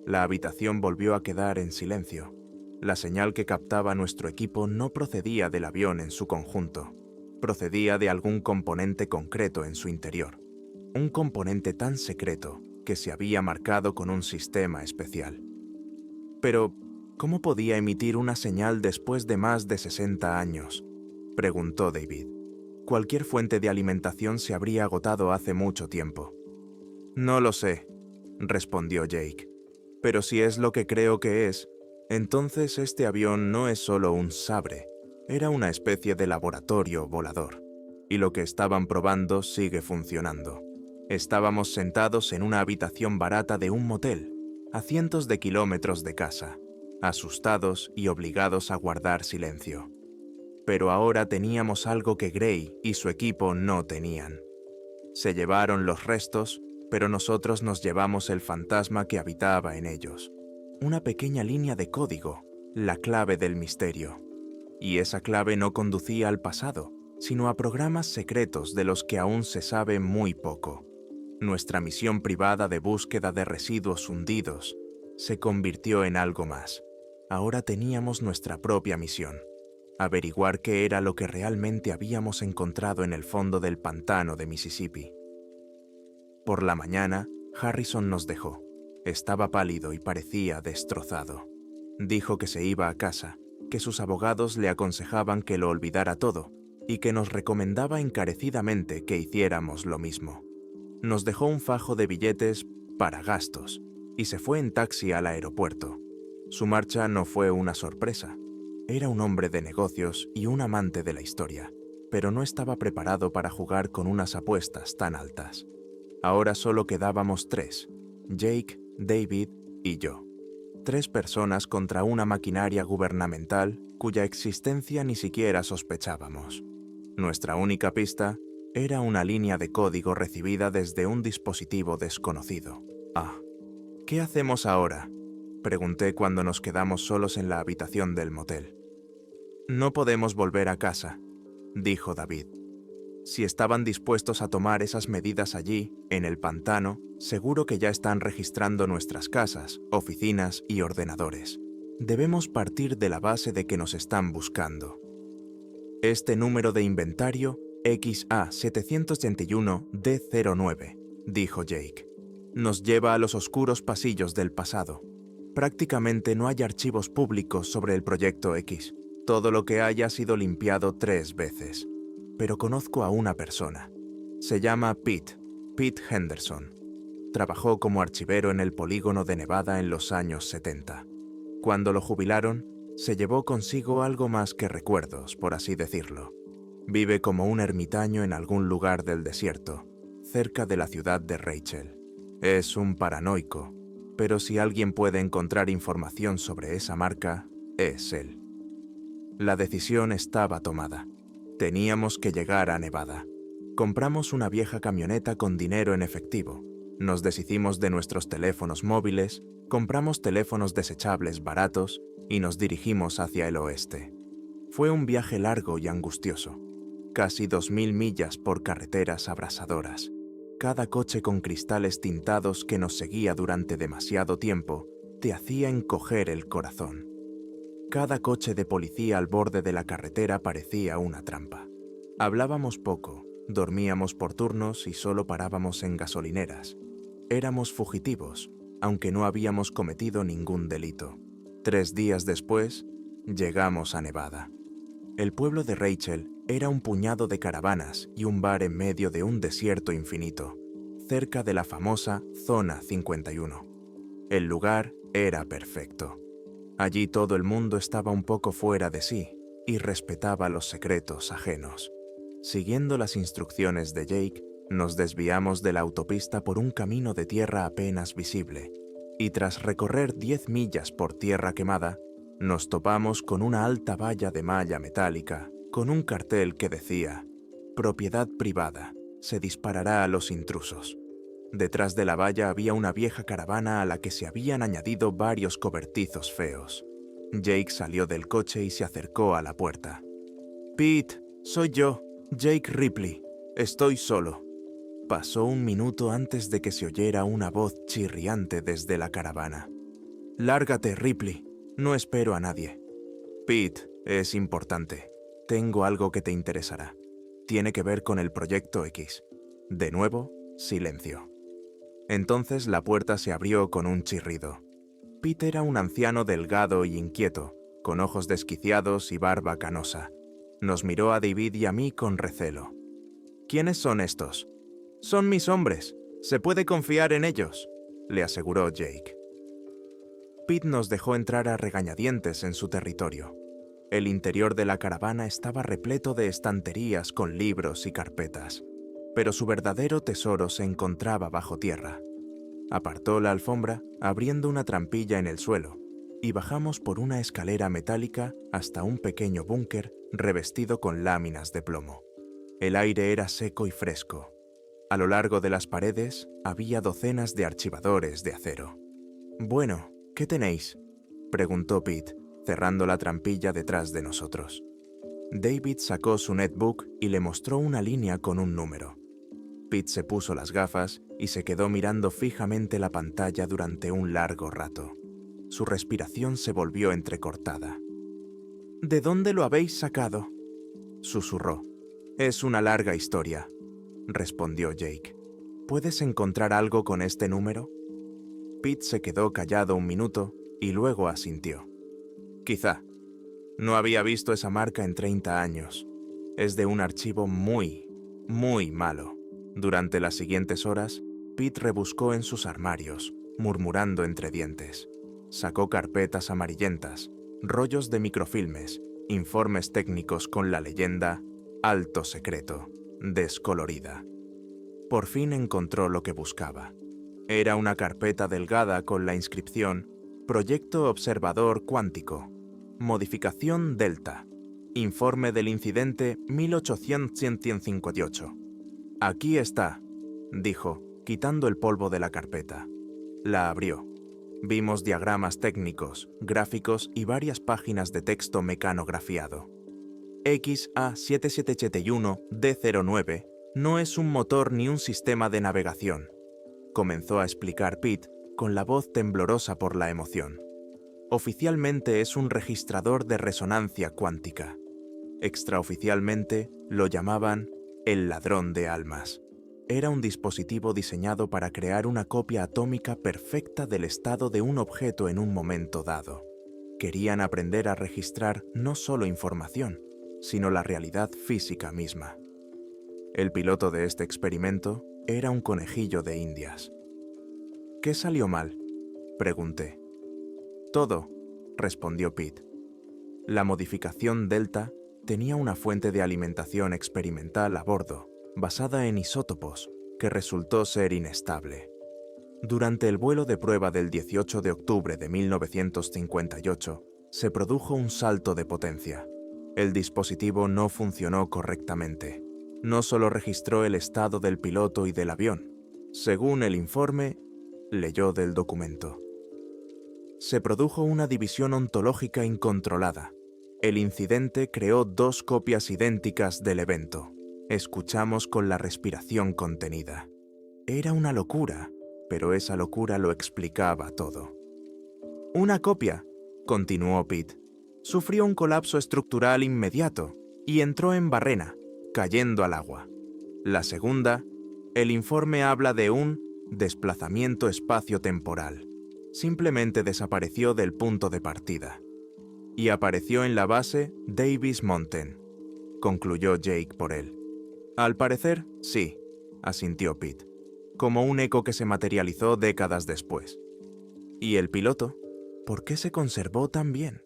A: La habitación volvió a quedar en silencio. La señal que captaba nuestro equipo no procedía del avión en su conjunto. Procedía de algún componente concreto en su interior. Un componente tan secreto que se había marcado con un sistema especial. Pero, ¿cómo podía emitir una señal después de más de 60 años? Preguntó David. Cualquier fuente de alimentación se habría agotado hace mucho tiempo. No lo sé, respondió Jake. Pero si es lo que creo que es, entonces este avión no es solo un sabre, era una especie de laboratorio volador. Y lo que estaban probando sigue funcionando. Estábamos sentados en una habitación barata de un motel, a cientos de kilómetros de casa, asustados y obligados a guardar silencio. Pero ahora teníamos algo que Gray y su equipo no tenían. Se llevaron los restos, pero nosotros nos llevamos el fantasma que habitaba en ellos. Una pequeña línea de código, la clave del misterio. Y esa clave no conducía al pasado, sino a programas secretos de los que aún se sabe muy poco. Nuestra misión privada de búsqueda de residuos hundidos se convirtió en algo más. Ahora teníamos nuestra propia misión: averiguar qué era lo que realmente habíamos encontrado en el fondo del pantano de Mississippi. Por la mañana, Harrison nos dejó. Estaba pálido y parecía destrozado. Dijo que se iba a casa, que sus abogados le aconsejaban que lo olvidara todo y que nos recomendaba encarecidamente que hiciéramos lo mismo. Nos dejó un fajo de billetes para gastos y se fue en taxi al aeropuerto. Su marcha no fue una sorpresa. Era un hombre de negocios y un amante de la historia, pero no estaba preparado para jugar con unas apuestas tan altas. Ahora solo quedábamos tres: Jake, David y yo. 3 personas contra una maquinaria gubernamental cuya existencia ni siquiera sospechábamos. Nuestra única pista era una línea de código recibida desde un dispositivo desconocido. ¿Qué hacemos ahora?, pregunté cuando nos quedamos solos en la habitación del motel. No podemos volver a casa, dijo David. Si estaban dispuestos a tomar esas medidas allí, en el pantano, seguro que ya están registrando nuestras casas, oficinas y ordenadores. Debemos partir de la base de que nos están buscando. Este número de inventario, XA781D09, dijo Jake, nos lleva a los oscuros pasillos del pasado. Prácticamente no hay archivos públicos sobre el Proyecto X. Todo lo que hay ha sido limpiado 3 veces. Pero conozco a una persona. Se llama Pete Henderson. Trabajó como archivero en el polígono de Nevada en los años 70. Cuando lo jubilaron, se llevó consigo algo más que recuerdos, por así decirlo. Vive como un ermitaño en algún lugar del desierto, cerca de la ciudad de Rachel. Es un paranoico, pero si alguien puede encontrar información sobre esa marca, es él. La decisión estaba tomada. Teníamos que llegar a Nevada. Compramos una vieja camioneta con dinero en efectivo. Nos deshicimos de nuestros teléfonos móviles, compramos teléfonos desechables baratos y nos dirigimos hacia el oeste. Fue un viaje largo y angustioso. Casi 2000 millas por carreteras abrasadoras. Cada coche con cristales tintados que nos seguía durante demasiado tiempo te hacía encoger el corazón. Cada coche de policía al borde de la carretera parecía una trampa. Hablábamos poco, dormíamos por turnos y solo parábamos en gasolineras. Éramos fugitivos, aunque no habíamos cometido ningún delito. 3 días después, llegamos a Nevada. El pueblo de Rachel era un puñado de caravanas y un bar en medio de un desierto infinito, cerca de la famosa Zona 51. El lugar era perfecto. Allí todo el mundo estaba un poco fuera de sí y respetaba los secretos ajenos. Siguiendo las instrucciones de Jake, Nos desviamos de la autopista por un camino de tierra apenas visible, y tras recorrer 10 millas por tierra quemada, nos topamos con una alta valla de malla metálica, con un cartel que decía: «Propiedad privada, se disparará a los intrusos». Detrás de la valla había una vieja caravana a la que se habían añadido varios cobertizos feos. Jake salió del coche y se acercó a la puerta. «Pete, soy yo, Jake Ripley. Estoy solo». Pasó un minuto antes de que se oyera una voz chirriante desde la caravana. «Lárgate, Ripley. No espero a nadie». «Pete, es importante. Tengo algo que te interesará. Tiene que ver con el Proyecto X». De nuevo, silencio. Entonces la puerta se abrió con un chirrido. Pete era un anciano delgado y inquieto, con ojos desquiciados y barba canosa. Nos miró a David y a mí con recelo. «¿Quiénes son estos?» «Son mis hombres. Se puede confiar en ellos», le aseguró Jake. Pete nos dejó entrar a regañadientes en su territorio. El interior de la caravana estaba repleto de estanterías con libros y carpetas, pero su verdadero tesoro se encontraba bajo tierra. Apartó la alfombra, abriendo una trampilla en el suelo, y bajamos por una escalera metálica hasta un pequeño búnker revestido con láminas de plomo. El aire era seco y fresco. A lo largo de las paredes había docenas de archivadores de acero. «Bueno, ¿qué tenéis?», preguntó Pete, cerrando la trampilla detrás de nosotros. David sacó su netbook y le mostró una línea con un número. Pete se puso las gafas y se quedó mirando fijamente la pantalla durante un largo rato. Su respiración se volvió entrecortada. «¿De dónde lo habéis sacado?», susurró. «Es una larga historia», respondió Jake. «¿Puedes encontrar algo con este número?». Pete se quedó callado un minuto y luego asintió. «Quizá. No había visto esa marca en 30 años. Es de un archivo muy, muy malo». Durante las siguientes horas, Pete rebuscó en sus armarios, murmurando entre dientes. Sacó carpetas amarillentas, rollos de microfilmes, informes técnicos con la leyenda «Alto secreto», descolorida. Por fin encontró lo que buscaba. Era una carpeta delgada con la inscripción «Proyecto Observador Cuántico. Modificación Delta. Informe del incidente 1858. «Aquí está», dijo, quitando el polvo de la carpeta. La abrió. Vimos diagramas técnicos, gráficos y varias páginas de texto mecanografiado. XA7771D09 no es un motor ni un sistema de navegación, comenzó a explicar Pete con la voz temblorosa por la emoción. Oficialmente es un registrador de resonancia cuántica. Extraoficialmente lo llamaban el ladrón de almas. Era un dispositivo diseñado para crear una copia atómica perfecta del estado de un objeto en un momento dado. Querían aprender a registrar no solo información, sino la realidad física misma. El piloto de este experimento era un conejillo de Indias. «¿Qué salió mal?», pregunté. «Todo», respondió Pete. La modificación Delta tenía una fuente de alimentación experimental a bordo, basada en isótopos, que resultó ser inestable. Durante el vuelo de prueba del 18 de octubre de 1958, se produjo un salto de potencia. El dispositivo no funcionó correctamente. No solo registró el estado del piloto y del avión. Según el informe, leyó del documento. Se produjo una división ontológica incontrolada. El incidente creó 2 copias idénticas del evento. Escuchamos con la respiración contenida. Era una locura, pero esa locura lo explicaba todo. «Una copia», continuó Pete, «sufrió un colapso estructural inmediato y entró en barrena, cayendo al agua. La segunda, el informe habla de un desplazamiento espacio-temporal. Simplemente desapareció del punto de partida. Y apareció en la base Davis Mountain», concluyó Jake por él. «Al parecer, sí», asintió Pete, «como un eco que se materializó décadas después». «¿Y el piloto? ¿Por qué se conservó tan bien?».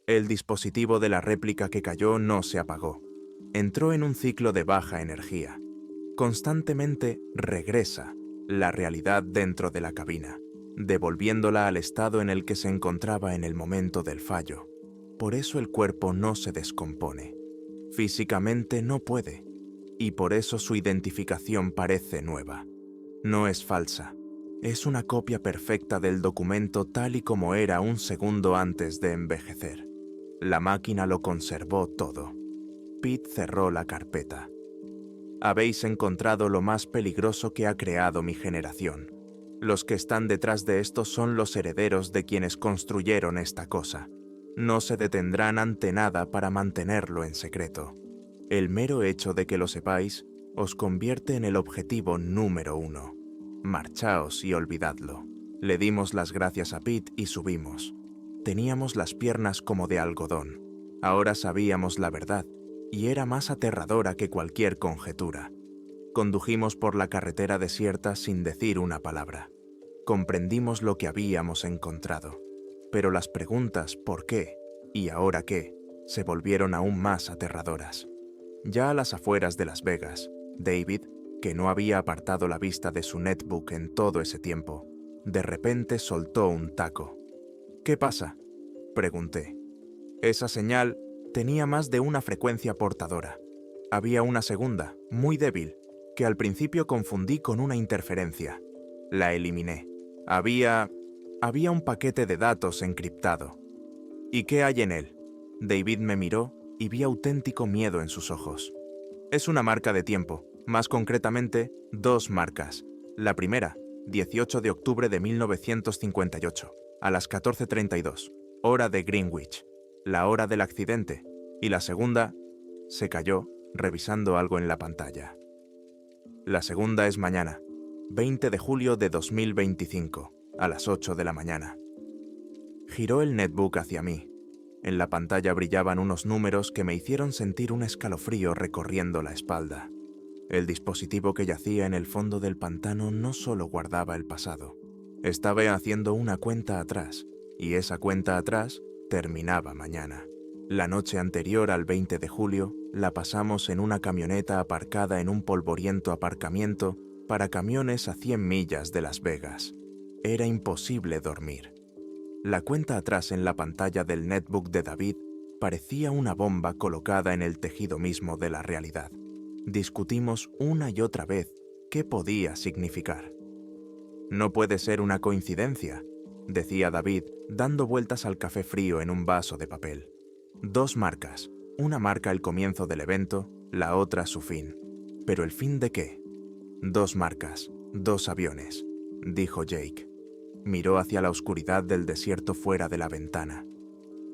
A: «El dispositivo de la réplica que cayó no se apagó. Entró en un ciclo de baja energía. Constantemente regresa la realidad dentro de la cabina, devolviéndola al estado en el que se encontraba en el momento del fallo. Por eso el cuerpo no se descompone. Físicamente no puede, y por eso su identificación parece nueva. No es falsa, es una copia perfecta del documento tal y como era un segundo antes de envejecer. La máquina lo conservó todo. Pete cerró la carpeta. Habéis encontrado lo más peligroso que ha creado mi generación. Los que están detrás de esto son los herederos de quienes construyeron esta cosa. No se detendrán ante nada para mantenerlo en secreto. El mero hecho de que lo sepáis os convierte en el objetivo número 1. Marchaos y olvidadlo. Le dimos las gracias a Pete y subimos. Teníamos las piernas como de algodón. Ahora sabíamos la verdad, y era más aterradora que cualquier conjetura. Condujimos por la carretera desierta sin decir una palabra. Comprendimos lo que habíamos encontrado, pero las preguntas ¿por qué? ¿Y ahora qué? Se volvieron aún más aterradoras. Ya a las afueras de Las Vegas, David, que no había apartado la vista de su netbook en todo ese tiempo, de repente soltó un taco. ¿Qué pasa?, pregunté. Esa señal tenía más de una frecuencia portadora. Había una segunda, muy débil, que al principio confundí con una interferencia. La eliminé. Había un paquete de datos encriptado. ¿Y qué hay en él? David me miró y vi auténtico miedo en sus ojos. Es una marca de tiempo, más concretamente, 2 marcas. La primera, 18 de octubre de 1958, a las 14:32, hora de Greenwich, la hora del accidente, y la segunda, se calló, revisando algo en la pantalla. La segunda es mañana, 20 de julio de 2025, a las 8 de la mañana. Giró el netbook hacia mí. En la pantalla brillaban unos números que me hicieron sentir un escalofrío recorriendo la espalda. El dispositivo que yacía en el fondo del pantano no solo guardaba el pasado, estaba haciendo una cuenta atrás, y esa cuenta atrás terminaba mañana. La noche anterior al 20 de julio la pasamos en una camioneta aparcada en un polvoriento aparcamiento para camiones a 100 millas de Las Vegas. Era imposible dormir. La cuenta atrás en la pantalla del netbook de David parecía una bomba colocada en el tejido mismo de la realidad. Discutimos una y otra vez qué podía significar. No puede ser una coincidencia, decía David, dando vueltas al café frío en un vaso de papel. 2 marcas, una marca el comienzo del evento, la otra su fin. ¿Pero el fin de qué? 2 marcas, 2 aviones, dijo Jake. Miró hacia la oscuridad del desierto fuera de la ventana.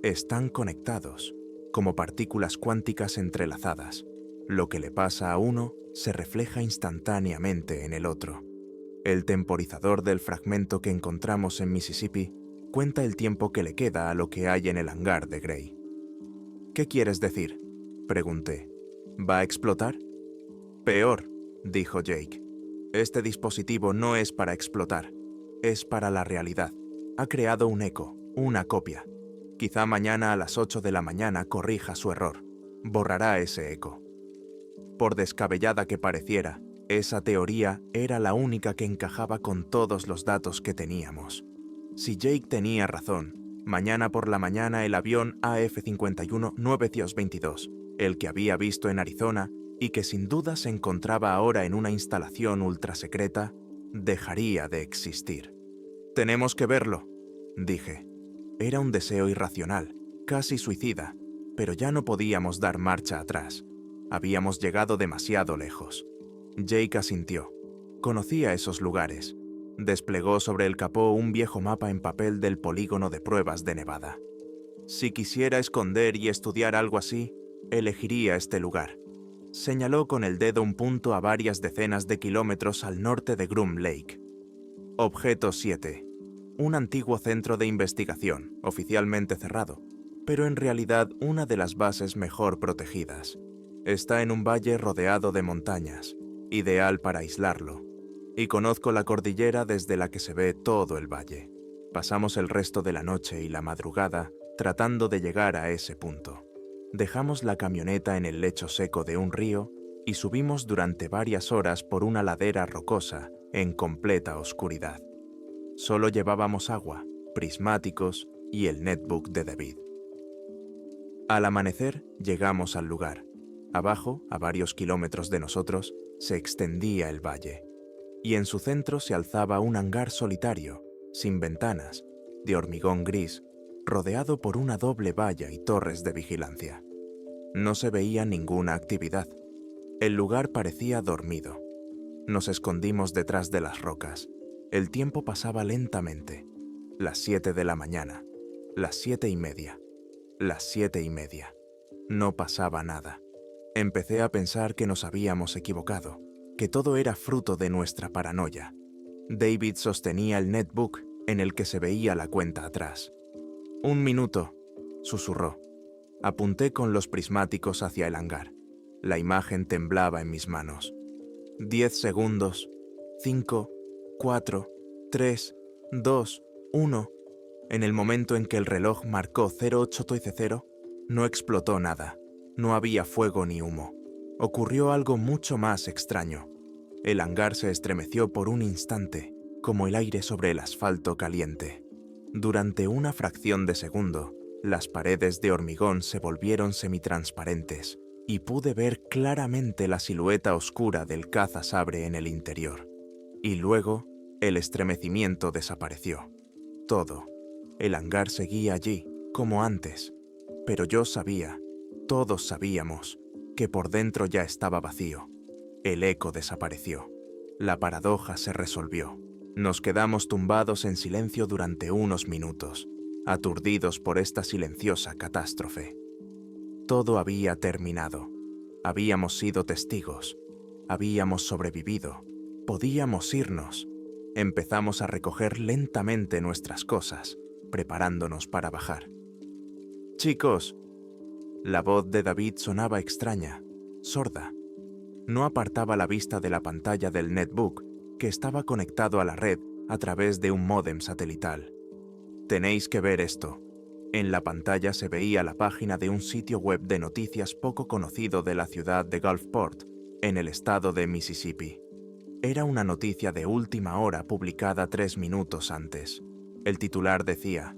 A: Están conectados, como partículas cuánticas entrelazadas. Lo que le pasa a uno se refleja instantáneamente en el otro. El temporizador del fragmento que encontramos en Mississippi cuenta el tiempo que le queda a lo que hay en el hangar de Gray. ¿Qué quieres decir?, pregunté. ¿Va a explotar? Peor, dijo Jake. Este dispositivo no es para explotar. Es para la realidad. Ha creado un eco, una copia. Quizá mañana a las 8 de la mañana corrija su error. Borrará ese eco. Por descabellada que pareciera, esa teoría era la única que encajaba con todos los datos que teníamos. Si Jake tenía razón, mañana por la mañana el avión AF-51-922, el que había visto en Arizona y que sin duda se encontraba ahora en una instalación ultrasecreta, dejaría de existir. Tenemos que verlo, dije. Era un deseo irracional, casi suicida, pero ya no podíamos dar marcha atrás. Habíamos llegado demasiado lejos. Jake asintió. Conocía esos lugares. Desplegó sobre el capó un viejo mapa en papel del polígono de pruebas de Nevada. Si quisiera esconder y estudiar algo así, elegiría este lugar. Señaló con el dedo un punto a varias decenas de kilómetros al norte de Groom Lake. Objeto 7. Un antiguo centro de investigación, oficialmente cerrado, pero en realidad una de las bases mejor protegidas. Está en un valle rodeado de montañas, ideal para aislarlo, y conozco la cordillera desde la que se ve todo el valle. Pasamos el resto de la noche y la madrugada tratando de llegar a ese punto. Dejamos la camioneta en el lecho seco de un río y subimos durante varias horas por una ladera rocosa en completa oscuridad. Solo llevábamos agua, prismáticos y el netbook de David. Al amanecer llegamos al lugar. Abajo, a varios kilómetros de nosotros, se extendía el valle, y en su centro se alzaba un hangar solitario, sin ventanas, de hormigón gris, rodeado por una doble valla y torres de vigilancia. No se veía ninguna actividad. El lugar parecía dormido. Nos escondimos detrás de las rocas. El tiempo pasaba lentamente. Las 7 de la mañana, las 7:30, las 7:30. No pasaba nada. Empecé a pensar que nos habíamos equivocado, que todo era fruto de nuestra paranoia. David sostenía el netbook en el que se veía la cuenta atrás. «Un minuto», susurró. Apunté con los prismáticos hacia el hangar. La imagen temblaba en mis manos. 10 segundos. 5, 4, 3, 2, 1. En el momento en que el reloj marcó 08:00, no explotó nada. No había fuego ni humo. Ocurrió algo mucho más extraño. El hangar se estremeció por un instante, como el aire sobre el asfalto caliente. Durante una fracción de segundo, las paredes de hormigón se volvieron semitransparentes y pude ver claramente la silueta oscura del caza-sabre en el interior. Y luego, el estremecimiento desapareció. Todo. El hangar seguía allí, como antes. Pero yo sabía, todos sabíamos, que por dentro ya estaba vacío. El eco desapareció. La paradoja se resolvió. Nos quedamos tumbados en silencio durante unos minutos, aturdidos por esta silenciosa catástrofe. Todo había terminado. Habíamos sido testigos. Habíamos sobrevivido. Podíamos irnos. Empezamos a recoger lentamente nuestras cosas, preparándonos para bajar. «Chicos», la voz de David sonaba extraña, sorda. No apartaba la vista de la pantalla del netbook, que estaba conectado a la red a través de un módem satelital. «Tenéis que ver esto». En la pantalla se veía la página de un sitio web de noticias poco conocido de la ciudad de Gulfport, en el estado de Mississippi. Era una noticia de última hora publicada 3 minutos antes. El titular decía: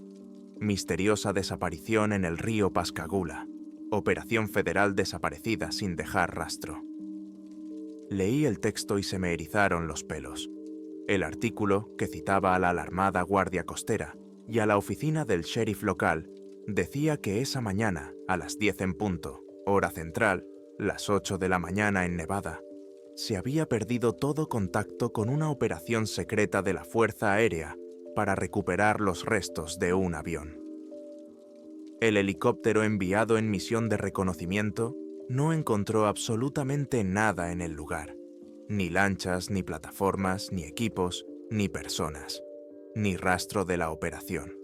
A: «Misteriosa desaparición en el río Pascagoula. Operación federal desaparecida sin dejar rastro». Leí el texto y se me erizaron los pelos. El artículo, que citaba a la alarmada Guardia Costera y a la oficina del sheriff local, decía que esa mañana, a las 10 en punto, hora central, las 8 de la mañana en Nevada, se había perdido todo contacto con una operación secreta de la Fuerza Aérea para recuperar los restos de un avión. El helicóptero enviado en misión de reconocimiento no encontró absolutamente nada en el lugar. Ni lanchas, ni plataformas, ni equipos, ni personas. Ni rastro de la operación.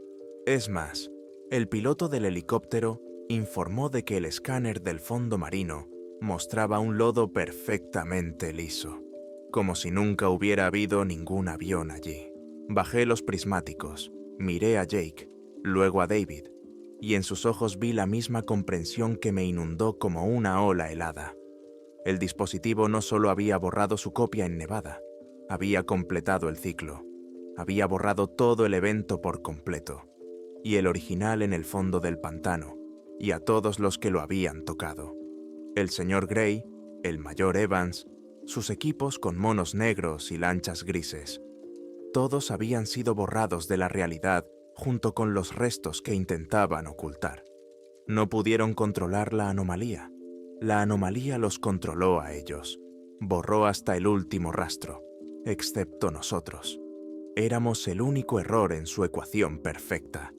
A: Es más, el piloto del helicóptero informó de que el escáner del fondo marino mostraba un lodo perfectamente liso, como si nunca hubiera habido ningún avión allí. Bajé los prismáticos, miré a Jake, luego a David, y en sus ojos vi la misma comprensión que me inundó como una ola helada. El dispositivo no solo había borrado su copia en Nevada, había completado el ciclo. Había borrado todo el evento por completo, y el original en el fondo del pantano, y a todos los que lo habían tocado. El señor Gray, el mayor Evans, sus equipos con monos negros y lanchas grises. Todos habían sido borrados de la realidad junto con los restos que intentaban ocultar. No pudieron controlar la anomalía. La anomalía los controló a ellos. Borró hasta el último rastro, excepto nosotros. Éramos el único error en su ecuación perfecta.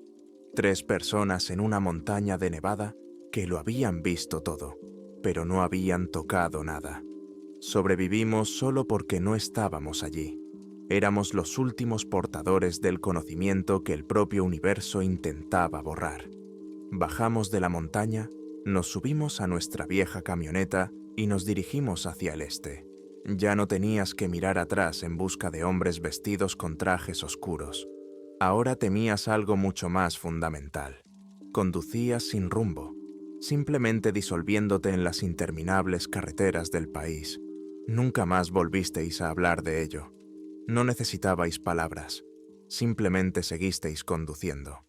A: 3 personas en una montaña de Nevada que lo habían visto todo, pero no habían tocado nada. Sobrevivimos solo porque no estábamos allí. Éramos los últimos portadores del conocimiento que el propio universo intentaba borrar. Bajamos de la montaña, nos subimos a nuestra vieja camioneta y nos dirigimos hacia el este. Ya no tenías que mirar atrás en busca de hombres vestidos con trajes oscuros. Ahora temías algo mucho más fundamental. Conducías sin rumbo. simplemente disolviéndote en las interminables carreteras del país. Nunca más volvisteis a hablar de ello. No necesitabais palabras, simplemente seguisteis conduciendo.